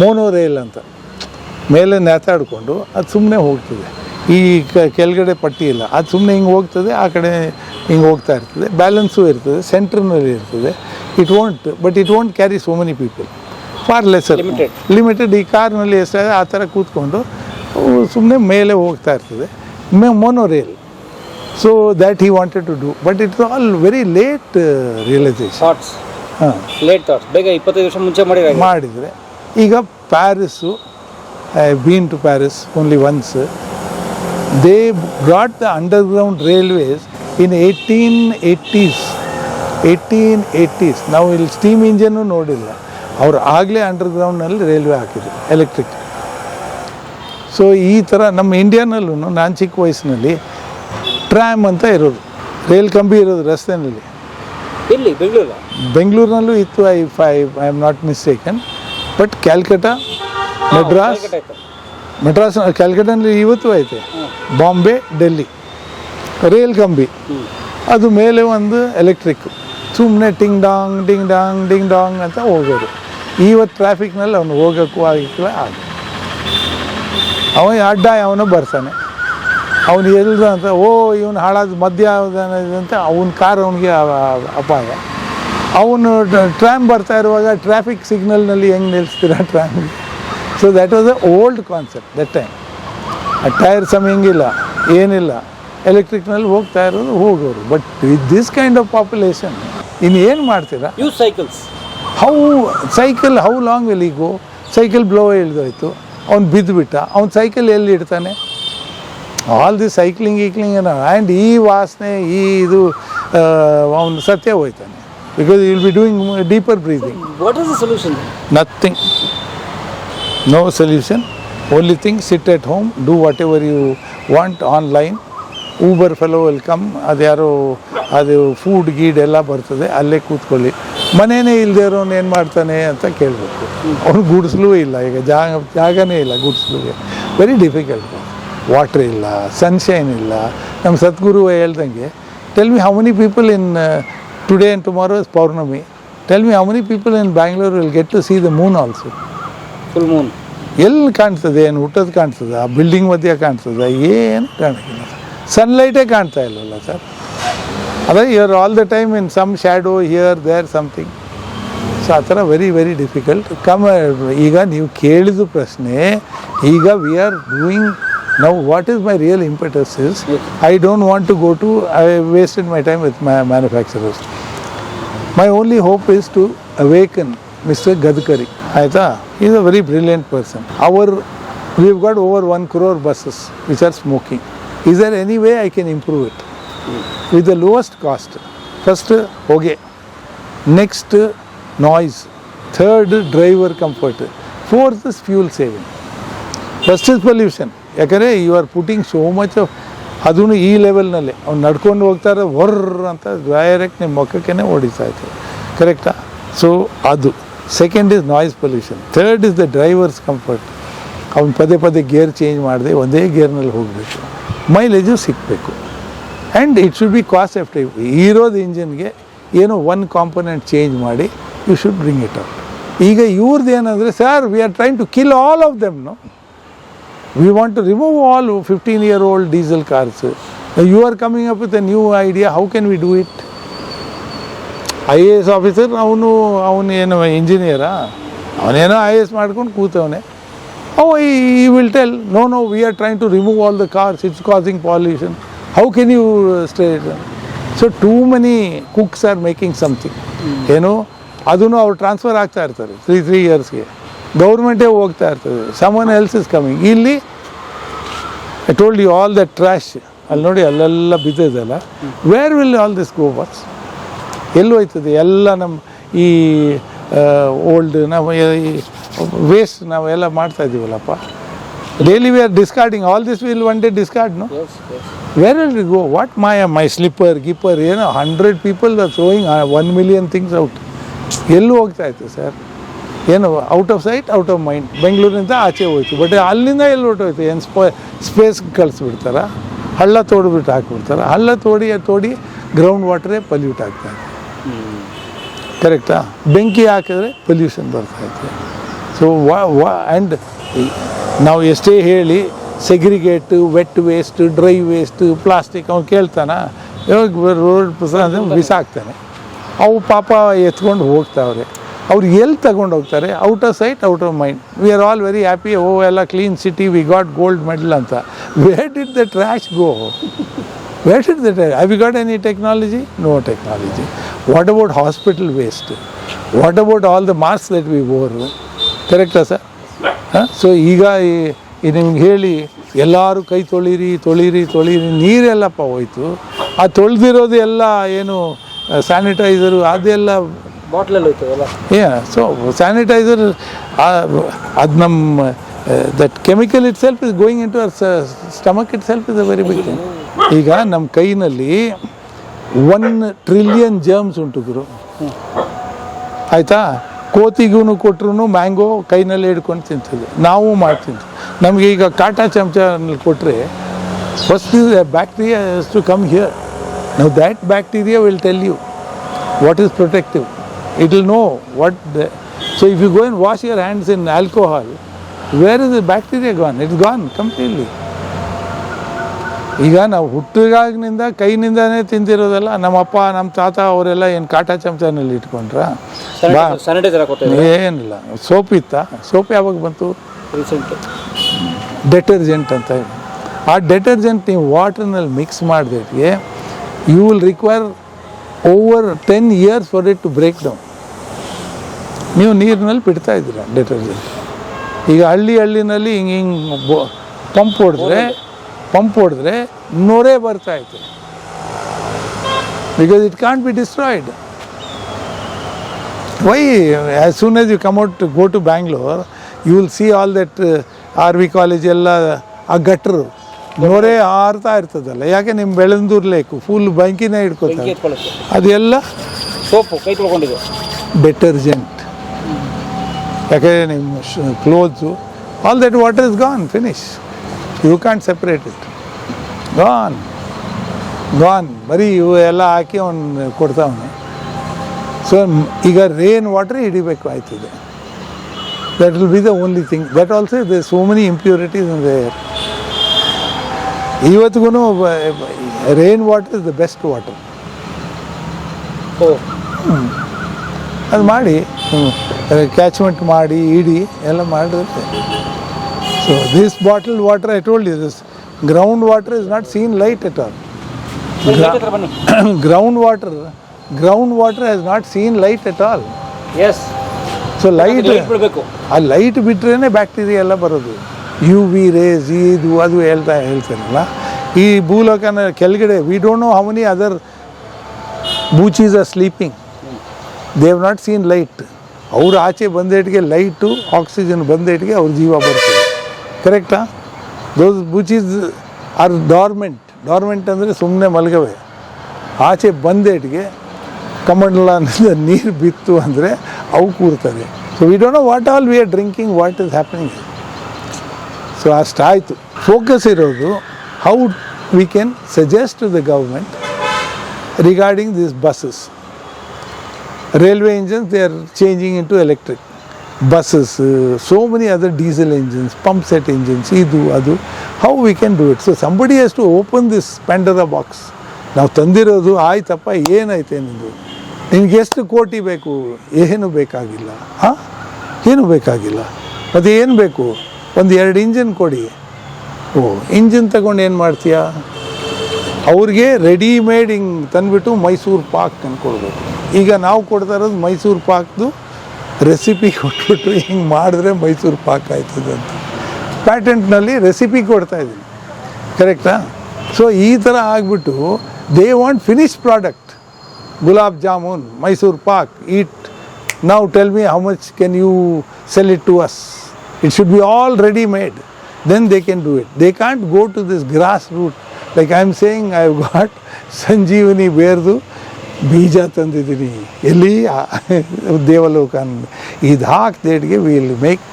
ಮೋನೋ ರೈಲ್ ಅಂತ ಮೇಲೆ ನೇತಾಡಿಕೊಂಡು ಅದು ಸುಮ್ಮನೆ ಹೋಗ್ತದೆ, ಈ ಕೆಳಗಡೆ ಪಟ್ಟಿ ಇಲ್ಲ, ಅದು ಸುಮ್ಮನೆ ಹಿಂಗೆ ಹೋಗ್ತದೆ, ಆ ಕಡೆ ಹಿಂಗೆ ಹೋಗ್ತಾ ಇರ್ತದೆ, ಬ್ಯಾಲೆನ್ಸು ಇರ್ತದೆ, ಸೆಂಟ್ರ್ನಲ್ಲಿ ಇರ್ತದೆ. It won't carry so many people, for lesser, limited. ಈ ಕಾರ್ನಲ್ಲಿ ಎಷ್ಟಾಗಿದೆ ಆ ಥರ ಕೂತ್ಕೊಂಡು ಸುಮ್ಮನೆ ಮೇಲೆ ಹೋಗ್ತಾ ಇರ್ತದೆ, mono rail. So that he wanted to do, but it's all very late realisation. Thoughts, ಹಾಂ, ಲೇಟ್ ಥಾಟ್ಸ್. ಬೇಗ 25 ವರ್ಷ ಮುಂಚೆ ಮಾಡಿದರೆ. ಈಗ Paris, I have been to Paris only once. They brought the underground railways in 1880s. ನಾವು ಇಲ್ಲಿ steam engine ನೋಡಿಲ್ಲ, ಅವರು ಆಗಲೇ ಅಂಡರ್ಗ್ರೌಂಡ್ನಲ್ಲಿ ರೈಲ್ವೆ ಹಾಕಿದ್ರು, ಎಲೆಕ್ಟ್ರಿಕ್. ಸೊ ಈ ಥರ ನಮ್ಮ ಇಂಡಿಯಾನಲ್ಲೂ ನಾನು ಚಿಕ್ಕ ವಯಸ್ಸಿನಲ್ಲಿ ಟ್ರ್ಯಾಮ್ ಅಂತ ಇರೋದು, ರೈಲ್ ಕಂಬಿ ಇರೋದು ರಸ್ತೆಯಲ್ಲಿ. ಇಲ್ಲಿ ಬೆಂಗಳೂರಿನಲ್ಲೂ ಇತ್ತು, I am not mistaken. But Calcutta, Madras ಕ್ಯಾಲ್ಕಟಾನಲ್ಲಿ ಇವತ್ತು ಐತೆ, ಬಾಂಬೆ, ಡೆಲ್ಲಿ ರೈಲ್ ಕಂಬಿ, ಅದು ಮೇಲೆ ಒಂದು ಎಲೆಕ್ಟ್ರಿಕ್, ಸುಮ್ಮನೆ ಟಿಂಗ್ ಡಾಂಗ್ ಅಂತ ಹೋಗೋರು. ಇವತ್ತು ಟ್ರಾಫಿಕ್ನಲ್ಲಿ ಅವನು ಹೋಗೋಕ್ಕೂ ಆಗಿಲ್ಲ. ಅವನು ಅಡ್ಡ ಅವನು ಬರ್ತಾನೆ, ಅವನು ಎಲ್ದ ಅಂತ ಇವನು ಹಾಳಾದ ಮಧ್ಯ ಅಂತ ಅವನ ಕಾರ್ ಅವನಿಗೆ ಅಪಾಯ. ಅವನು ಟ್ರ್ಯಾಮ್ ಬರ್ತಾ ಇರುವಾಗ ಟ್ರಾಫಿಕ್ ಸಿಗ್ನಲ್ನಲ್ಲಿ ಹೆಂಗೆ ನಿಲ್ಲಿಸ್ತೀರ ಟ್ರ್ಯಾಮ್ಗೆ? So that was a old concept that time. Tyre ಸಮಯಂಗಿಲ್ಲ, ಏನಿಲ್ಲ, ಎಲೆಕ್ಟ್ರಿಕ್ನಲ್ಲಿ ಹೋಗ್ತಾ ಇರೋದು ಹೋಗೋರು. But with this kind of population ಇನ್ನು ಏನು ಮಾಡ್ತೀರಾ? Use cycles. How long will go? Cycle blow ಇಳ್ದೋಯ್ತು, ಅವ್ನು ಬಿದ್ದುಬಿಟ್ಟ, ಅವ್ನು ಸೈಕಲ್ ಎಲ್ಲಿ ಇಡ್ತಾನೆ? ಆಲ್ ದಿ ಸೈಕ್ಲಿಂಗ್ ಆ್ಯಂಡ್ ಈ ವಾಸನೆ, ಇದು ಅವನು ಸತ್ಯ ಹೋಯ್ತಾನೆ. Because will be doing deeper breathing. What is the solution? Nothing, no solution. Only thing, sit at home, do whatever you want online. Uber fellow will come, ಅದು food ಗೀಡ್ ಎಲ್ಲ ಬರ್ತದೆ, ಅಲ್ಲೇ ಕೂತ್ಕೊಳ್ಳಿ. ಮನೆಯೇ ಇಲ್ಲದೆ ಇರೋನು ಏನು ಮಾಡ್ತಾನೆ ಅಂತ ಕೇಳಬೇಕು. ಅವ್ನು ಗುಡಿಸ್ಲೂ ಇಲ್ಲ, ಈಗ ಜಾಗನೇ ಇಲ್ಲ ಗುಡಿಸ್ಲುಗೆ, ವೆರಿ ಡಿಫಿಕಲ್ಟ್. ವಾಟ್ರ್ ಇಲ್ಲ, ಸನ್ಶೈನ್ ಇಲ್ಲ. ನಮ್ಮ ಸದ್ಗುರು ಹೇಳ್ದಂಗೆ, tell me how many people in today and tomorrow is ಪೌರ್ಣಮಿ, tell me how many people in Bangalore will get to see the moon also. Full moon ಎಲ್ಲಿ ಕಾಣ್ತದೆ? ಏನು ಹುಟ್ಟೋದು ಕಾಣ್ತದೆ? ಆ ಬಿಲ್ಡಿಂಗ್ ಮಧ್ಯೆ ಕಾಣ್ತದೆ? ಏನು ಕಾಣಿಲ್ಲ, ಸನ್ಲೈಟೇ ಕಾಣ್ತಾ ಇಲ್ಲವಲ್ಲ ಸರ್. ಅದೇ you all the time in some shadow, here there something. So ಆ ಥರ ವೆರಿ ವೆರಿ ಡಿಫಿಕಲ್ಟ್. ಈಗ ನೀವು ಕೇಳಿದ ಪ್ರಶ್ನೆ, ಈಗ we are doing now. What is my real impetus is, I don't want to go to, I wasted my time with my manufacturers. My only hope is to awaken Mr. Gadkari. Aita, he is a very brilliant person. We have got over 1 crore buses which are smoking. Is there any way I can improve it with the lowest cost? First, okay. Next, noise. Third, driver comfort. Fourth is fuel saving. First is pollution. ಯಾಕಂದರೆ you are putting so much of, ಅದೂ ಈ ಲೆವೆಲ್ನಲ್ಲಿ ಅವ್ನು ನಡ್ಕೊಂಡು ಹೋಗ್ತಾರೆ, ವರ್ರ್ ಅಂತ direct ನಿಮ್ಮ ಮುಖಕ್ಕೇ ಹೊಡಿತಾ ಇತ್ತು. ಕರೆಕ್ಟಾ? ಸೊ ಅದು. Second is noise pollution. Third is the drivers comfort. ಅವ್ನು ಪದೇ ಗೇರ್ ಚೇಂಜ್ ಮಾಡದೆ ಒಂದೇ ಗೇರ್ನಲ್ಲಿ ಹೋಗಬೇಕು, ಮೈಲೇಜು ಸಿಗಬೇಕು, and it should be cost effective. ಇರೋದು ಇಂಜಿನ್ಗೆ ಏನೋ ಒನ್ ಕಾಂಪೊನೆಂಟ್ ಚೇಂಜ್ ಮಾಡಿ you should bring it out. ಈಗ ಇವ್ರದ್ದು ಏನಂದರೆ, sir we are trying to kill all of them. No, we want to remove all 15-year-old diesel cars. You are coming up with a new idea. How can we do it? IAS officer, ಅವನು ಏನು ಇಂಜಿನಿಯರಾ? ಅವನೇನೋ IAS ಮಾಡ್ಕೊಂಡು ಕೂತವನೆ. He will tell, no, we are trying to remove all the cars. It's causing pollution. How can you stay? So too many cooks are making something. ಏನೋ ಅದನ್ನು ಅವ್ರು transfer ಆಗ್ತಾ ಇರ್ತಾರೆ 3 yearsಗೆ. ಗೌರ್ಮೆಂಟೇ ಹೋಗ್ತಾ ಇರ್ತದೆ. Someone else is coming. ಇಲ್ಲಿ I told you all the trash ಅಲ್ಲಿ ನೋಡಿ, ಅಲ್ಲೆಲ್ಲ ಬಿದ್ದಿದೆಲ್ಲ. Where will all this go? What's ಎಲ್ಲಿ ಹೋಯ್ತದೆ ಎಲ್ಲ ನಮ್ಮ ಈ ಓಲ್ಡ್ ನಾವು ಈ ವೇಸ್ಟ್ ನಾವೆಲ್ಲ ಮಾಡ್ತಾ ಇದ್ದೀವಲ್ಲಪ್ಪ. Daily we are discarding all this will one day discard no. Where will go? What my slipper ಗಿಪ್ಪರ್ ಏನೋ 100 people are throwing 1 million things out. ಎಲ್ಲೂ ಹೋಗ್ತಾ ಇತ್ತು ಸರ್, ಏನು out of sight out of mind. ಬೆಂಗಳೂರಿನಿಂದ ಆಚೆ ಹೋಯ್ತು, ಬಟ್ ಅಲ್ಲಿಂದ ಎಲ್ಲಿ ಹೊರ್ಟೋಯ್ತು? ಏನು ಸ್ಪೇಸ್ಗೆ ಕಳಿಸ್ಬಿಡ್ತಾರ, ಹಳ್ಳ ತೋಡ್ಬಿಟ್ಟು ಹಾಕ್ಬಿಡ್ತಾರೆ. ಹಳ್ಳ ತೋಡಿ ಗ್ರೌಂಡ್ ವಾಟರೇ ಪಲ್ಯೂಟ್ ಆಗ್ತಾಯಿದೆ. ಕರೆಕ್ಟಾ? ಬೆಂಕಿ ಹಾಕಿದ್ರೆ ಪೊಲ್ಯೂಷನ್ ಬರ್ತಾಯಿದೆ. ಸೊ ಆ್ಯಂಡ್ ನಾವು ಎಷ್ಟೇ ಹೇಳಿ segregate, vet waste, dry waste, plastic ಅವ್ನು ಕೇಳ್ತಾನ? ಇವಾಗ ರೋಡ್ ಬಿಸಾಕ್ತಾನೆ. ಅವು ಪಾಪ ಎತ್ಕೊಂಡು ಹೋಗ್ತಾವ್ರೆ. ಅವ್ರು ಎಲ್ಲಿ ತಗೊಂಡು ಹೋಗ್ತಾರೆ? Out of sight out of mind. We are all very happy, oh ಎಲ್ಲ clean city, we got gold medal ಅಂತ. Where did the trash go? Where did that? Have you got any technology? No technology. What about hospital waste? What about all the masks that we wore? Correct, sir? So ಈಗ ನಿಮ್ಗೆ ಹೇಳಿ ಎಲ್ಲರೂ ಕೈ ತೊಳೀರಿ ನೀರೆಲ್ಲಪ್ಪ ಹೋಯ್ತು. ಆ ತೊಳೆದಿರೋದು ಎಲ್ಲ ಏನು ಸ್ಯಾನಿಟೈಸರು ಅದೆಲ್ಲ ಬಾಟ್ಲಲ್ಲಿ ಹೋಯ್ತದಲ್ಲ. ಸೊ ಸ್ಯಾನಿಟೈಸರ್ ಅದು ನಮ್ಮ that chemical itself is going into our stomach itself is a very big thing. ಈಗ ನಮ್ಮ ಕೈನಲ್ಲಿ 1 trillion ಜರ್ಮ್ಸ್ ಉಂಟು ಗುರು, ಆಯಿತಾ? ಕೋತಿಗೂ ಕೊಟ್ಟರು ಮ್ಯಾಂಗೋ ಕೈನಲ್ಲಿ ಹಿಡ್ಕೊಂಡು ತಿಂತದೆ, ನಾವು ಮಾಡ್ತಿದ್ವಿ. ನಮಗೆ ಈಗ ಕಾಟಾ ಚಮಚನಲ್ಲಿ ಕೊಟ್ಟರೆ first bacteria has to come here. ನಾವು that bacteria will tell you what is protective. It will know what so if you go and wash your hands in alcohol, where is the bacteria gone? It's gone completely. ಈಗ ನಾವು ಹುಟ್ಟಿದಾಗಿನಿಂದ ಕೈನಿಂದನೇ ತಿಂದಿರೋದಲ್ಲ. ನಮ್ಮಪ್ಪ ನಮ್ಮ ತಾತ ಅವರೆಲ್ಲ ಏನು ಕಾಟಾ ಚಮಚನಲ್ಲಿ ಇಟ್ಕೊಂಡ್ರ? ಏನಿಲ್ಲ. Soap ಇತ್ತಾ? Soap ಯಾವಾಗ ಬಂತು? ಡೆಟರ್ಜೆಂಟ್ ಅಂತ ಹೇಳಿ. ಆ ಡೆಟರ್ಜೆಂಟ್ ನೀವು ವಾಟರ್ನಲ್ಲಿ ಮಿಕ್ಸ್ ಮಾಡಿದ್ರೆ you will require over 10 years for it to break down. ನೀವು ನೀರಿನಲ್ಲಿ ಬಿಡ್ತಾ ಇದ್ದೀರ ಡೆಟರ್ಜೆಂಟ್. ಈಗ ಹಳ್ಳಿನಲ್ಲಿ ಹಿಂಗೆ ಪಂಪ್ ಹೊಡೆದ್ರೆ ನೊರೆ ಬರ್ತಾಯಿತ್ತು. Because it can't be destroyed. Why as soon as you come out go to Bangalore you will see all that RV college ಎಲ್ಲ ಆ ಗಟ್ರು ನೊರೆ ಹಾರ್ತಾ ಇರ್ತದಲ್ಲ. ಯಾಕೆ? ನಿಮ್ಮ ಬೆಳಂದೂರು ಲೇಕು ಫುಲ್ ಬೆಂಕಿನೇ ಹಿಡ್ಕೋತಾರೆ. ಅದೆಲ್ಲ ಸೋಪು ಕೈ ತೊಳ್ಕೊಂಡಿದೆ ಡೆಟರ್ಜೆಂಟ್. ಯಾಕೆಂದರೆ ನಿಮ್ಮ clothes all that water is gone, finish. You can't separate it. Gone ಬರೀ ಇವು ಎಲ್ಲ ಹಾಕಿ ಅವನು ಕೊಡ್ತಾವನು. ಸೊ ಈಗ ರೇನ್ ವಾಟರ್ ಹಿಡಿಬೇಕು ಆಯ್ತದೆ. That will be the only thing. That also the so many impurities in the air. ಇವತ್ತಿಗೂ rain water is the best water. ಅದು ಮಾಡಿ ಕ್ಯಾಚ್ಮೆಂಟ್ ಮಾಡಿ ಇಡಿ ಎಲ್ಲ ಮಾಡಿರುತ್ತೆ. So this bottle water I told you this ground water is not seen light at all. Ground water has not seen light at all. So light ಆ light ಬಿಟ್ರೇ bacteria ಎಲ್ಲ ಬರೋದು. UV ರೇಸ್ ಇದು ಅದು ಹೇಳ್ತೇನಲ್ಲ. ಈ ಭೂಲೋಕನ ಕೆಳಗಡೆ we don't know how many other ಬೂಚೀಸ್ are sleeping. They have not seen light. ಅವ್ರು ಆಚೆ ಬಂದೇಟಿಗೆ ಲೈಟು ಆಕ್ಸಿಜನ್ ಬಂದೇಟಿಗೆ ಅವ್ರ ಜೀವ ಬರ್ತದೆ. ಕರೆಕ್ಟಾ? ದೋಸ್ ಬೂಚೀಸ್ ಆರ್ ಡಾರ್ಮೆಂಟ್ ಅಂದರೆ ಸುಮ್ಮನೆ ಮಲಗವೆ. ಆಚೆ ಬಂದೇಟಿಗೆ ಕಮಂಡಲದಿಂದ ನೀರು ಬಿತ್ತು ಅಂದರೆ ಅವು ಕೂರ್ತವೆ. So we don't know what all we are drinking, what is happening. So ಅಷ್ಟಾಯಿತು. ಫೋಕಸ್ ಇರೋದು how we can suggest to the government regarding this buses. Railway engines, they are changing into electric. Buses, so many other diesel engines, pump set engines, idu adu. How we can do it? So somebody has to open this Pandora box. ನಾವು ತಂದಿರೋದು ಆಯ್ತಪ್ಪ, ಏನಾಯ್ತು ನಿಂದು? ನಿನಗೆ ಎಷ್ಟು ಕೋಟಿ ಬೇಕು? ಏನು ಬೇಕಾಗಿಲ್ಲ. ಏನು ಬೇಕಾಗಿಲ್ಲ. ಮತ್ತು ಏನು ಬೇಕು? ಒಂದು 2 ಇಂಜಿನ್ ಕೊಡಿ. ಇಂಜಿನ್ ತಗೊಂಡು ಏನು ಮಾಡ್ತೀಯಾ? ಅವ್ರಿಗೆ ರೆಡಿಮೇಡ್ ಹಿಂಗೆ ತಂದುಬಿಟ್ಟು ಮೈಸೂರು ಪಾಕ್ ಅಂದ್ಕೊಡ್ಬೇಕು. ಈಗ ನಾವು ಕೊಡ್ತಾ ಇರೋದು ಮೈಸೂರು ಪಾಕ್ದು ರೆಸಿಪಿ ಕೊಟ್ಬಿಟ್ಟು ಹಿಂಗೆ ಮಾಡಿದ್ರೆ ಮೈಸೂರು ಪಾಕ್ ಆಯ್ತದೆ ಅಂತ ಪ್ಯಾಟೆಂಟ್ನಲ್ಲಿ ರೆಸಿಪಿ ಕೊಡ್ತಾಯಿದ್ದೀನಿ. ಕರೆಕ್ಟಾ? ಸೊ ಈ ಥರ ಆಗಿಬಿಟ್ಟು they want finish product. gulab jamun, Mysore pak, eat. Now tell me how much can you sell it to us? It should be all ready made. Then they can do it. They can't go to this grassroots. Like I am saying, I have got Sanjeevani ಬೇರ್ದು ಬೀಜ ತಂದಿದ್ದೀನಿ ಎಲ್ಲಿ ದೇವಲೋಕನ್ ಇದು ಹಾಕ್ದೇಟ್ಗೆ will make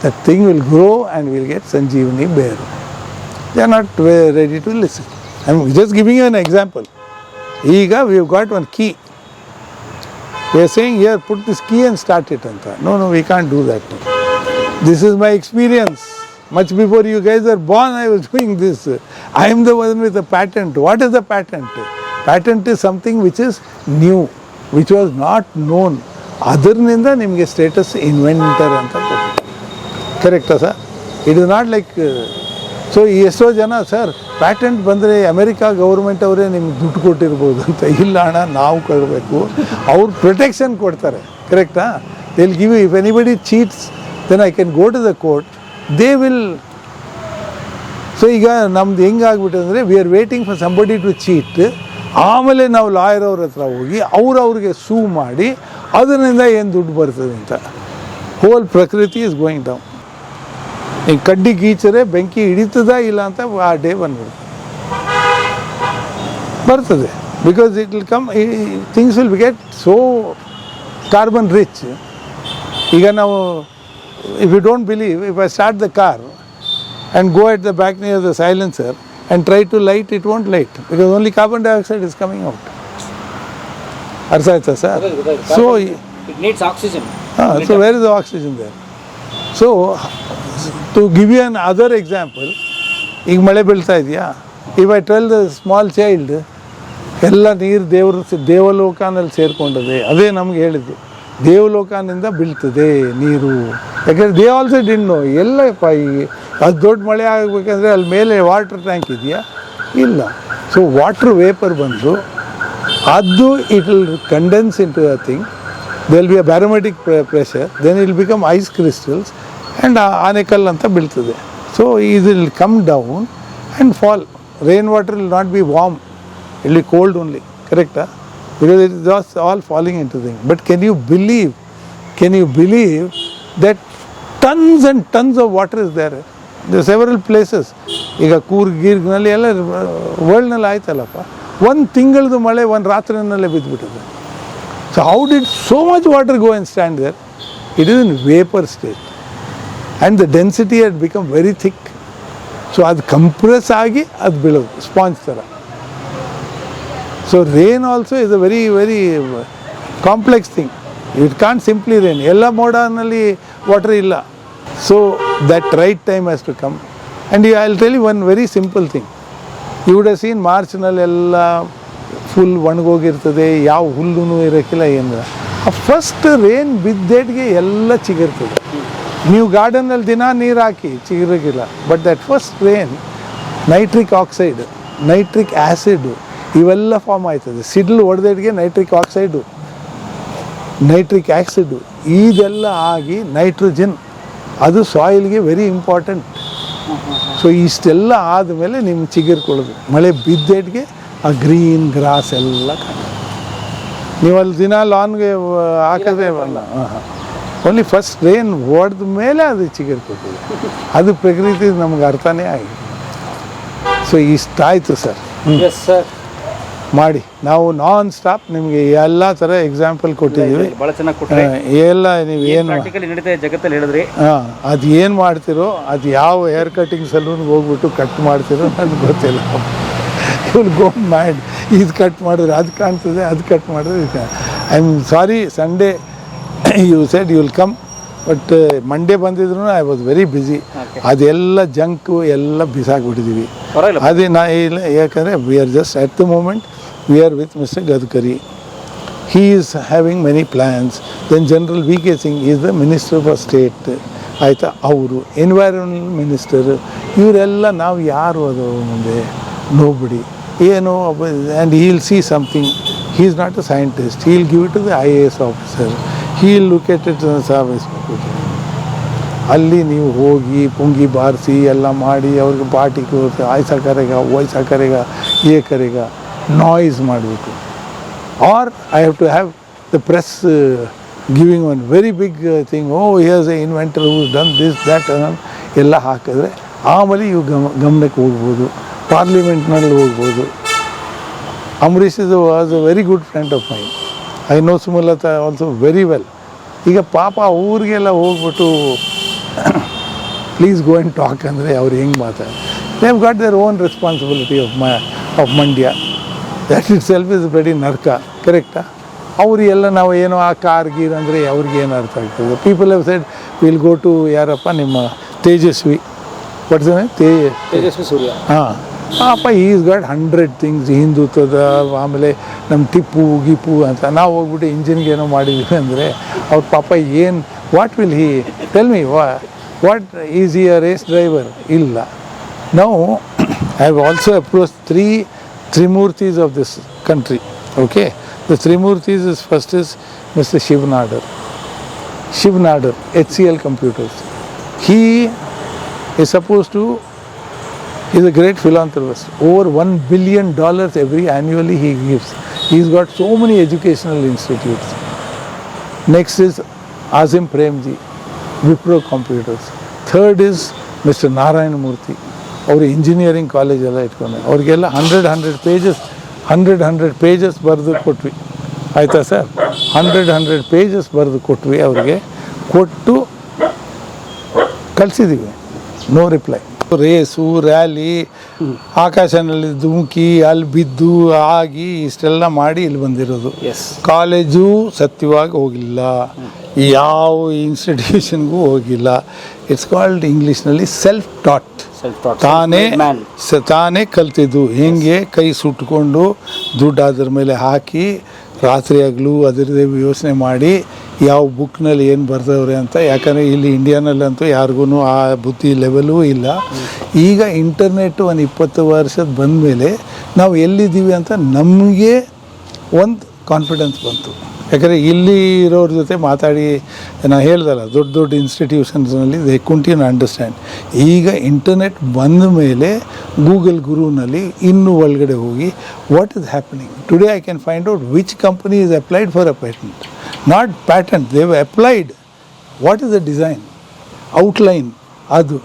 that thing will grow and we'll get Sanjeevani ಬೇರು. They are not ready to listen. I am just giving you an example. ಈಗ we have got one key. We are saying here put this key and start it anta. No, we can't do that. This is my experience. Much before you guys are born, I was doing this. I am the one with the patent. What is the patent? Patent is something which is new, which was not known. ಅದರಿಂದ ನಿಮಗೆ status inventor ಅಂತ ಕೊಟ್ಟು ಕರೆಕ್ಟಾ sir? It is not like so ಎಷ್ಟೋ ಜನ sir ಪ್ಯಾಟೆಂಟ್ ಬಂದರೆ America government ಅವರೇ ನಿಮ್ಗೆ ದುಡ್ಡು ಕೊಟ್ಟಿರ್ಬೋದು ಅಂತ. ಇಲ್ಲ ಅಣ್ಣ, ನಾವು ಕೊಡಬೇಕು. ಅವ್ರು ಪ್ರೊಟೆಕ್ಷನ್ ಕೊಡ್ತಾರೆ, ಕರೆಕ್ಟಾ? They will give you, if anybody cheats then I can go to the court, they will. So ಈಗ ನಮ್ದು ಹೆಂಗಾಗ್ಬಿಟ್ಟು ಅಂದರೆ we are waiting for somebody to cheat. ಆಮೇಲೆ ನಾವು ಲಾಯರ್ ಅವ್ರ ಹತ್ರ ಹೋಗಿ ಅವ್ರಿಗೆ ಸೂ ಮಾಡಿ ಅದರಿಂದ ಏನು ದುಡ್ಡು ಬರ್ತದೆ ಅಂತ. ಹೋಲ್ ಪ್ರಕೃತಿ ಇಸ್ ಗೋಯಿಂಗ್ ಡೌನ್. ಈಗ ಕಡ್ಡಿ ಗೀಚರೆ ಬೆಂಕಿ ಹಿಡಿತದ ಇಲ್ಲ ಅಂತ ಆ ಡೇ ಬರ್ತದೆ. Because it will come, things will get so carbon rich. ಈಗ ನಾವು if you don't believe, if I start the car and go at the back near the silencer and try to light, it won't light because only carbon dioxide is coming out. Artha aita sir? So it needs oxygen. So where is the oxygen there? So to give you another example, ಈಗ ಮಳೆ ಬೀಳ್ತಾ ಇದೆಯಾ, if I tell the small child ಎಲ್ಲ ನೀರು ದೇವಲೋಕನಲ್ಲಿ ಸೇರಿಕೊಂಡಿದೆ, ಅದೇ ನಮ್ಗೆ ಹೇಳಿದ್ದು ದೇವಲೋಕನಿಂದ ಬೀಳ್ತದೆ ನೀರು. ಯಾಕಂದರೆ ದೇ ಆಲ್ಸೋ ಡಿಂಟ್ ನೋ. ಎಲ್ಲಪ್ಪ ಅದು ದೊಡ್ಡ ಮಳೆ ಆಗಬೇಕಂದ್ರೆ ಅಲ್ಲಿ ಮೇಲೆ ವಾಟರ್ ಟ್ಯಾಂಕ್ ಇದೆಯಾ? ಇಲ್ಲ. ಸೊ ವಾಟ್ರ್ ವೇಪರ್ ಬಂದು ಅದು it will condense into a thing, they will be a barometric pressure, then it'll become ice crystals and ಆನೆಕಲ್ ಅಂತ ಬೀಳ್ತದೆ. ಸೊ ಇದು will come down and fall. Rain water will not be warm, it will be cold only, ಕರೆಕ್ಟಾ? Because it is just all falling into things. But can you believe that tons and tons of water is there? There are several places. ಈಗ ಕೂರ್ಗಿರ್ನಲ್ಲಿ ಎಲ್ಲ ವರ್ಲ್ಡ್ನಲ್ಲಿ ಆಯ್ತಲ್ಲಪ್ಪ, ಒಂದು ತಿಂಗಳದು ಮಳೆ ಒಂದು ರಾತ್ರಿನಲ್ಲೇ ಬಿದ್ದುಬಿಟ್ಟಿದೆ. So how did so much water go and stand there? It is in vapour state and the density had become very thick. So ಅದು compress ಆಗಿ ಅದು ಬೀಳೋದು ಸ್ಪಾಂಜ್ ಥರ. So rain also is a very, very complex thing. It can't simply rain. Ella modanalli water illa. So that right time has to come. And I'll tell you one very simple thing. You would have seen March nalli ella full ಒಣಗೋಗಿರ್ತದೆ, ಯಾವ ಹುಲ್ಲೂ ಇರೋಕ್ಕಿಲ್ಲ ಏನಿಲ್ಲ. ಆ first rain ಬಿದ್ದೇಟ್ಗೆ ಎಲ್ಲ ಚಿಗಿರ್ತದೆ. ನೀವು ಗಾರ್ಡನಲ್ಲಿ ದಿನ ನೀರು ಹಾಕಿ ಚಿಗಿರೋಕ್ಕಿಲ್ಲ. But that first rain, nitric oxide, nitric acid ಇವೆಲ್ಲ ಫಾರ್ಮ್ ಆಯ್ತದೆ. ಸಿಡ್ಲು ಹೊಡೆದೇಟ್ಗೆ ನೈಟ್ರಿಕ್ ಆಕ್ಸೈಡು, ನೈಟ್ರಿಕ್ ಆ್ಯಸಿಡು ಇದೆಲ್ಲ ಆಗಿ ನೈಟ್ರೋಜನ್, ಅದು ಸಾಯಿಲ್ಗೆ ವೆರಿ ಇಂಪಾರ್ಟೆಂಟ್. ಸೊ ಇಷ್ಟೆಲ್ಲ ಆದಮೇಲೆ ನಿಮ್ಮ ಚಿಗುರ್ಕೊಳ್ಳೋದು. ಮಳೆ ಬಿದ್ದೇಟ್ಗೆ ಆ ಗ್ರೀನ್ ಗ್ರಾಸ್ ಎಲ್ಲ ನೀವು ಅಲ್ಲಿ ದಿನ ಲಾನ್ಗೆ ಹಾಕಿದ್ರೆ ಓನ್ಲಿ ಫಸ್ಟ್ ರೇನ್ ಹೊಡೆದ ಮೇಲೆ ಅದು ಚಿಗುರ್ಕೊಳ್ತದೆ. ಅದು ಪ್ರಕೃತಿ ನಮ್ಗೆ ಅರ್ಥನೇ ಆಗಿದೆ. ಸೊ ಇಷ್ಟಾಯಿತು ಸರ್. ಎಸ್ ಸರ್, ಮಾಡಿ ನಾವು ನಾನ್ ಸ್ಟಾಪ್ ನಿಮಗೆ ಎಲ್ಲ ಥರ ಎಕ್ಸಾಂಪಲ್ ಕೊಟ್ಟಿದ್ದೀವಿ. ಭಾಳ ಚೆನ್ನಾಗಿ ಕೊಟ್ಟರೆ ಎಲ್ಲ ನೀವು ಏನು ನಡೀತಾ ಜಗತ್ತಲ್ಲಿ ಹೇಳಿದ್ರಿ. ಅದು ಏನು ಮಾಡ್ತಿರೋ, ಅದು ಯಾವ ಹೇರ್ ಕಟಿಂಗ್ ಸಲೂನ್ಗೆ ಹೋಗ್ಬಿಟ್ಟು ಕಟ್ ಮಾಡ್ತಿರೋ ನನಗೆ ಗೊತ್ತಿಲ್ಲ. ಇವ್ರು ಗೋ ಮ್ಯಾಡ್, ಇದು ಕಟ್ ಮಾಡಿದ್ರೆ ಅದು ಕಾಣ್ತದೆ, ಅದು ಕಟ್ ಮಾಡಿದ್ರೆ I am sorry. Sunday you said you will come, but Monday ಬಂದಿದ್ರು ಐ ವಾಸ್ ವೆರಿ ಬ್ಯುಸಿ. ಅದೆಲ್ಲ ಜಂಕು ಎಲ್ಲ ಬಿಸಾಕ್ಬಿಟ್ಟಿದ್ದೀವಿ. ಅದೇ ಇಲ್ಲ, ಯಾಕಂದರೆ we are just at the moment we are with mister Gadkari. He is having many plans. Then general V K Singh is the minister for state, ಆಯಿತಾ? ಅವರು environmental minister. ಇವರೆಲ್ಲ ನಾವು ಯಾರು ಅದು ಮುಂದೆ ನೋಬಿಡಿ ಏನು. And he will see something. He is not a scientist. He will give it to the IAS officer. He will look at it service. ಅಲ್ಲಿ ನೀವು ಹೋಗಿ ಪುಂಗಿ ಬಾರಿಸಿ ಎಲ್ಲ ಮಾಡಿ ಅವ್ರಿಗೆ ಪಾರ್ಟಿ ಆಯ್ಸಾ ಕರೆಗ ವೈಸಾ ಕರೆಗ ಏ ಕರೆಗ ನಾಯ್ಸ್ ಮಾಡಬೇಕು. or I have to have the press giving one very big thing, oh here's an inventor who's done this, that ಎಲ್ಲ ಹಾಕಿದ್ರೆ ಆಮೇಲೆ ಇವು ಗಮನಕ್ಕೆ ಹೋಗ್ಬೋದು, ಪಾರ್ಲಿಮೆಂಟ್ನಲ್ಲಿ ಹೋಗ್ಬೋದು. Ambareesh was a very good friend of main. I know Sumalatha also very well. ಈಗ ಪಾಪ ಊರಿಗೆಲ್ಲ ಹೋಗ್ಬಿಟ್ಟು ಪ್ಲೀಸ್ ಗೋ ಆ್ಯಂಡ್ ಟಾಕ್ ಅಂದರೆ ಅವ್ರು ಹೆಂಗೆ ಮಾತಾಡ, they have got their own responsibility of Mandya. That itself is very ನರ್ಕ, ಕರೆಕ್ಟಾ? ಅವರಿಗೆಲ್ಲ ನಾವು ಏನೋ ಆ ಕಾರ್ ಗೀರ್ ಅಂದರೆ ಅವ್ರಿಗೆ ಏನು ಅರ್ಥ ಆಗ್ತದೆ. People have said will go to ಯಾರಪ್ಪ ನಿಮ್ಮ ತೇಜಸ್ವಿ, ವಾಟ್ಸ್ ತೇಜಸ್ವಿ ಸೂರ್ಯ. ಹಾಂ, ಅಪ್ಪ ಈಸ್ ಗಾಟ್ 100 ಥಿಂಗ್ಸ್, ಹಿಂದುತ್ವದ, ಆಮೇಲೆ ನಮ್ಮ ಟಿಪ್ಪು ಗಿಪ್ಪು ಅಂತ. ನಾವು ಹೋಗ್ಬಿಟ್ಟು ಇಂಜಿನ್ಗೆ ಏನೋ ಮಾಡಿದ್ವಿ ಅಂದರೆ ಅವ್ರ ಪಾಪ ಏನು, what will he tell me, what is he a race driver? ಇಲ್ಲ. ನಾವು I have also approach three Trimurtis of this country. Okay, the Trimurtis is first is Mr. Shiv Nadar, HCL Computers. He is supposed to, he is a great philanthropist. Over $1 billion annually he gives. He's got so many educational institutes. Next is Azim Premji, Wipro Computers. Third is Mr. Narayan Murthy. ಅವರು engineering ಕಾಲೇಜೆಲ್ಲ ಇಟ್ಕೊಂಡು ಅವ್ರಿಗೆಲ್ಲ 100 pages ಬರೆದು ಕೊಟ್ವಿ. ಆಯಿತಾ sir? 100 pages ಬರೆದು ಕೊಟ್ವಿ ಅವ್ರಿಗೆ, ಕೊಟ್ಟು ಕಳಿಸಿದ್ದೀವಿ. No reply. ರೇಸು, ರ್ಯಾಲಿ, ಆಕಾಶನಲ್ಲಿ ಧುಮುಕಿ, ಅಲ್ಲಿ ಬಿದ್ದು ಆಗಿ ಇಷ್ಟೆಲ್ಲ ಮಾಡಿ ಇಲ್ಲಿ ಬಂದಿರೋದು. ಕಾಲೇಜು ಸತ್ಯವಾಗಿ ಹೋಗಿಲ್ಲ, ಯಾವ ಇನ್ಸ್ಟಿಟ್ಯೂಷನ್ಗೂ ಹೋಗಿಲ್ಲ. ಇಟ್ಸ್ ಕಾಲ್ಡ್ ಇಂಗ್ಲೀಷ್ನಲ್ಲಿ ಸೆಲ್ಫ್ ಟಾಟ್. ತಾನೇ ಕಲ್ತಿದ್ದು. ಹೆಂಗೆ ಕೈ ಸುಟ್ಕೊಂಡು ದುಡ್ಡು ಅದ್ರ ಮೇಲೆ ಹಾಕಿ ರಾತ್ರಿ ಆಗಲೂ ಅದರದೇ ಯೋಚನೆ ಮಾಡಿ ಯಾವ ಬುಕ್ನಲ್ಲಿ ಏನು ಬರ್ದವ್ರೆ ಅಂತ. ಯಾಕಂದರೆ ಇಲ್ಲಿ ಇಂಡಿಯಾನಲ್ಲಂತೂ ಯಾರಿಗೂ ಆ ಬುದ್ಧಿ ಲೆವೆಲೂ ಇಲ್ಲ. ಈಗ ಇಂಟರ್ನೆಟ್ಟು ಒಂದು 20 ವರ್ಷದ ಬಂದಮೇಲೆ ನಾವು ಎಲ್ಲಿದ್ದೀವಿ ಅಂತ ನಮಗೆ ಒಂದು ಕಾನ್ಫಿಡೆನ್ಸ್ ಬಂತು. ಯಾಕಂದರೆ ಇಲ್ಲಿ ಇರೋರ ಜೊತೆ ಮಾತಾಡಿ ನಾನು ಹೇಳ್ದಲ್ಲ, ದೊಡ್ಡ ದೊಡ್ಡ ಇನ್ಸ್ಟಿಟ್ಯೂಷನ್ಸ್ನಲ್ಲಿ ದೇ ಕುಂಟಿನ್ ಅಂಡರ್ಸ್ಟ್ಯಾಂಡ್. ಈಗ ಇಂಟರ್ನೆಟ್ ಬಂದ ಮೇಲೆ ಗೂಗಲ್ ಗುರುನಲ್ಲಿ ಇನ್ನೂ ಒಳಗಡೆ ಹೋಗಿ what is happening today I can find out which company is applied for a patent, not patent, they have applied. What is the design outline, ಅದು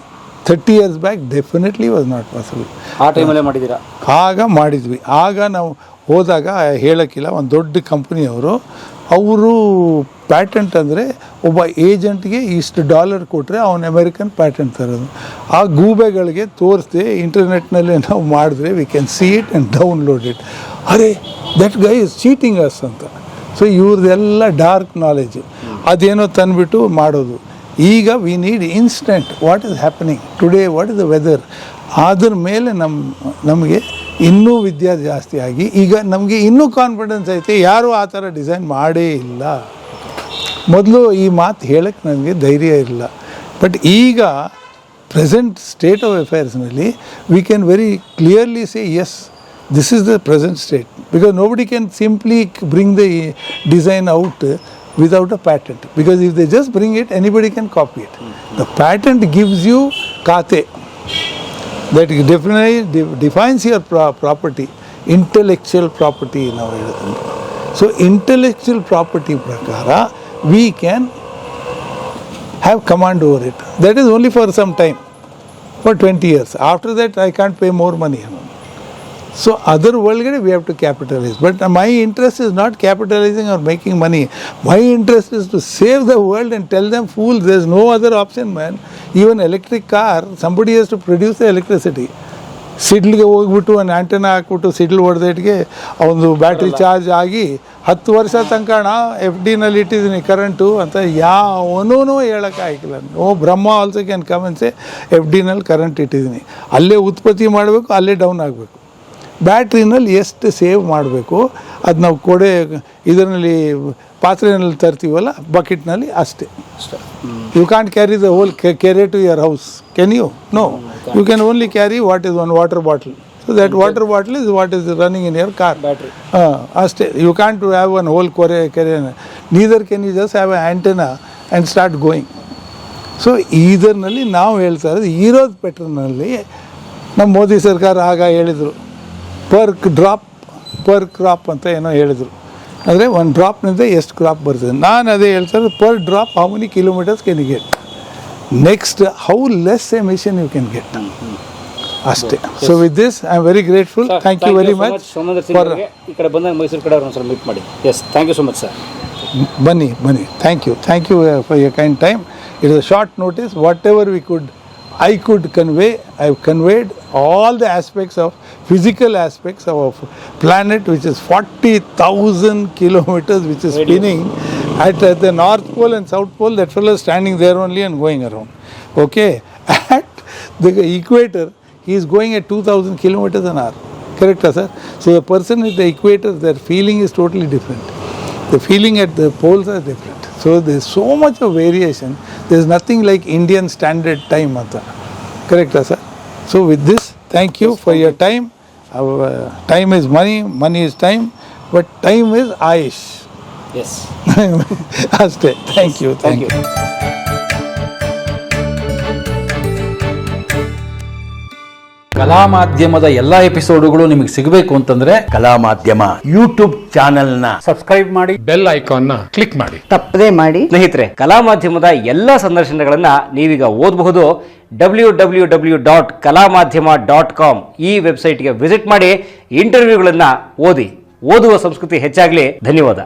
30 years back definitely was not possible. ಆ ಟೈಮಲ್ಲೇ ಮಾಡಿದ್ದೀರಾ? ಆಗ ಮಾಡಿದ್ವಿ. ಆಗ ನಾವು ಹೋದಾಗ ಹೇಳೋಕ್ಕಿಲ್ಲ, ಒಂದು ದೊಡ್ಡ ಕಂಪ್ನಿಯವರು, ಅವರು ಪ್ಯಾಟೆಂಟ್ ಅಂದರೆ ಒಬ್ಬ ಏಜೆಂಟ್ಗೆ ಇಷ್ಟು $1 ಕೊಟ್ಟರೆ ಅವನು ಅಮೆರಿಕನ್ ಪ್ಯಾಟೆಂಟ್ ತರೋದು. ಆ ಗೂಬೆಗಳಿಗೆ ತೋರಿಸ್ದೆ ಇಂಟರ್ನೆಟ್ನಲ್ಲಿ ನಾವು ಮಾಡಿದ್ರೆ we can see it and download it. ಅರೆ that guy is cheating us ಅಂತ. ಸೊ ಇವ್ರದ್ದೆಲ್ಲ ಡಾರ್ಕ್ ನಾಲೆಜು ಅದೇನೋ ತಂದುಬಿಟ್ಟು ಮಾಡೋದು. ಈಗ we need instant, what is happening today, what is the weather. ಅದ್ರ ಮೇಲೆ ನಮಗೆ ಇನ್ನೂ ವಿದ್ಯೆ ಜಾಸ್ತಿ ಆಗಿ ಈಗ ನಮಗೆ ಇನ್ನೂ ಕಾನ್ಫಿಡೆನ್ಸ್ ಐತೆ. ಯಾರೂ ಆ ಥರ ಡಿಸೈನ್ ಮಾಡೇ ಇಲ್ಲ. ಮೊದಲು ಈ ಮಾತು ಹೇಳಕ್ಕೆ ನನಗೆ ಧೈರ್ಯ ಇರಲಿಲ್ಲ. ಬಟ್ ಈಗ ಪ್ರೆಸೆಂಟ್ ಸ್ಟೇಟ್ ಆಫ್ ಅಫೇರ್ಸ್ನಲ್ಲಿ we can very clearly say yes, this is the present state. Because nobody can simply bring the design out without a patent, because if they just bring it, anybody can copy it. The patent gives you kate, that definitely defines your property, intellectual property now. So intellectual property prakara we can have command over it. That is only for some time, for 20 years. After that I can't pay more money. So other world we have to capitalize. But my interest is not capitalizing or making money. My interest is to save the world and tell them, fools, there's no other option, man. Even electric car, somebody has to produce the electricity. ಸಿಡ್ಲಿಗೆ ಹೋಗ್ಬಿಟ್ಟು ಒಂದು antenna ಹಾಕ್ಬಿಟ್ಟು ಸಿಡ್ಲು ಹೊಡೆದಿಟ್ಟಿಗೆ ಒಂದು battery charge ಆಗಿ 10 ವರ್ಷ ತನಕ FDನಲ್ಲಿ ಇಟ್ಟಿದ್ದೀನಿ current ಅಂತ ಯಾವನೂ ಹೇಳೋಕ್ಕಾಗಿಲ್ಲ. Brahma also can come and say FDನಲ್ಲಿ ಕರೆಂಟ್ ಇಟ್ಟಿದ್ದೀನಿ, ಅಲ್ಲೇ ಉತ್ಪತ್ತಿ ಮಾಡಬೇಕು, ಅಲ್ಲೇ ಡೌನ್ ಆಗಬೇಕು. ಬ್ಯಾಟ್ರಿನಲ್ಲಿ ಎಷ್ಟು ಸೇವ್ ಮಾಡಬೇಕು ಅದು ನಾವು ಇದರಲ್ಲಿ ಪಾತ್ರೆಯಲ್ಲಿ ತರ್ತೀವಲ್ಲ ಬಕೆಟ್ನಲ್ಲಿ ಅಷ್ಟೇ. You can carry the whole ಕೆರೆ to your house, can you? No, you can only carry what is one water bottle. So that water bottle is what is running in your car. ಅಷ್ಟೇ. You can to have one whole ಕೆರೆ, neither can you just have a antenna and start going. So ಇದರಲ್ಲಿ ನಾವು ಹೇಳ್ತಾ ಇರೋದು ಇರೋದು ಪೆಟ್ರೋಲ್ನಲ್ಲಿ ನಮ್ಮ ಮೋದಿ ಸರ್ಕಾರ ಆಗ ಹೇಳಿದರು ಪರ್ ಡ್ರಾಪ್ ಪರ್ ಕ್ರಾಪ್ ಅಂತ ಏನೋ ಹೇಳಿದರು. ಅಂದರೆ ಒಂದು ಡ್ರಾಪ್ನಿಂದ ಎಷ್ಟು ಕ್ರಾಪ್ ಬರ್ತದೆ. ನಾನು ಅದೇ ಹೇಳ್ತಾರೆ, per drop how many kilometres can you get, next how less emission you can get, ಅಷ್ಟೇ. So with this I am very grateful. Thank you very much. ಈ ಕಡೆ ಬಂದಾಗ ಮೈಸೂರು ಕಡೆ ಅವ್ರನ್ನ ಸ್ವಲ್ಪ ಮೀಟ್ ಮಾಡಿ. Yes, thank you so much sir. ಬನ್ನಿ thank you for your kind time. It is a short notice. Whatever I could convey, I've conveyed all the aspects of physical aspects of a planet which is 40,000 kilometers, which is spinning at the North Pole and South Pole. That fellow is standing there only and going around. Okay, at the equator, he is going at 2,000 kilometers an hour. Correct, sir? So the person with the equator, their feeling is totally different. The feeling at the poles are different. So there is so much of variation. There is nothing like Indian standard time. Correct, sir? So with this, thank you for your time. Our time is money, money is time, but time is Aish. Yes, Aste. Thank you. Thank you. ಕಲಾ ಮಾಧ್ಯಮದ ಎಲ್ಲಾ ಎಪಿಸೋಡುಗಳು ನಿಮಗೆ ಸಿಗಬೇಕು ಅಂತಂದ್ರೆ ಕಲಾ ಮಾಧ್ಯಮ YouTube ಚಾನೆಲ್ನ subscribe ಮಾಡಿ, ಬೆಲ್ ಐಕಾನ್ನ ಕ್ಲಿಕ್ ಮಾಡಿ. ತಪ್ಪದೇ ಮಾಡಿ. ಸ್ನೇಹಿತರೆ, ಕಲಾ ಮಾಧ್ಯಮದ ಎಲ್ಲ ಸಂದರ್ಶನಗಳನ್ನ ನೀವೀಗ ಓದಬಹುದು. www.kalamadhyama.com ಈ ವೆಬ್ಸೈಟ್ಗೆ ವಿಸಿಟ್ ಮಾಡಿ, ಇಂಟರ್ವ್ಯೂಗಳನ್ನು ಓದಿ. ಓದುವ ಸಂಸ್ಕೃತಿ ಹೆಚ್ಚಾಗಲಿ. ಧನ್ಯವಾದ.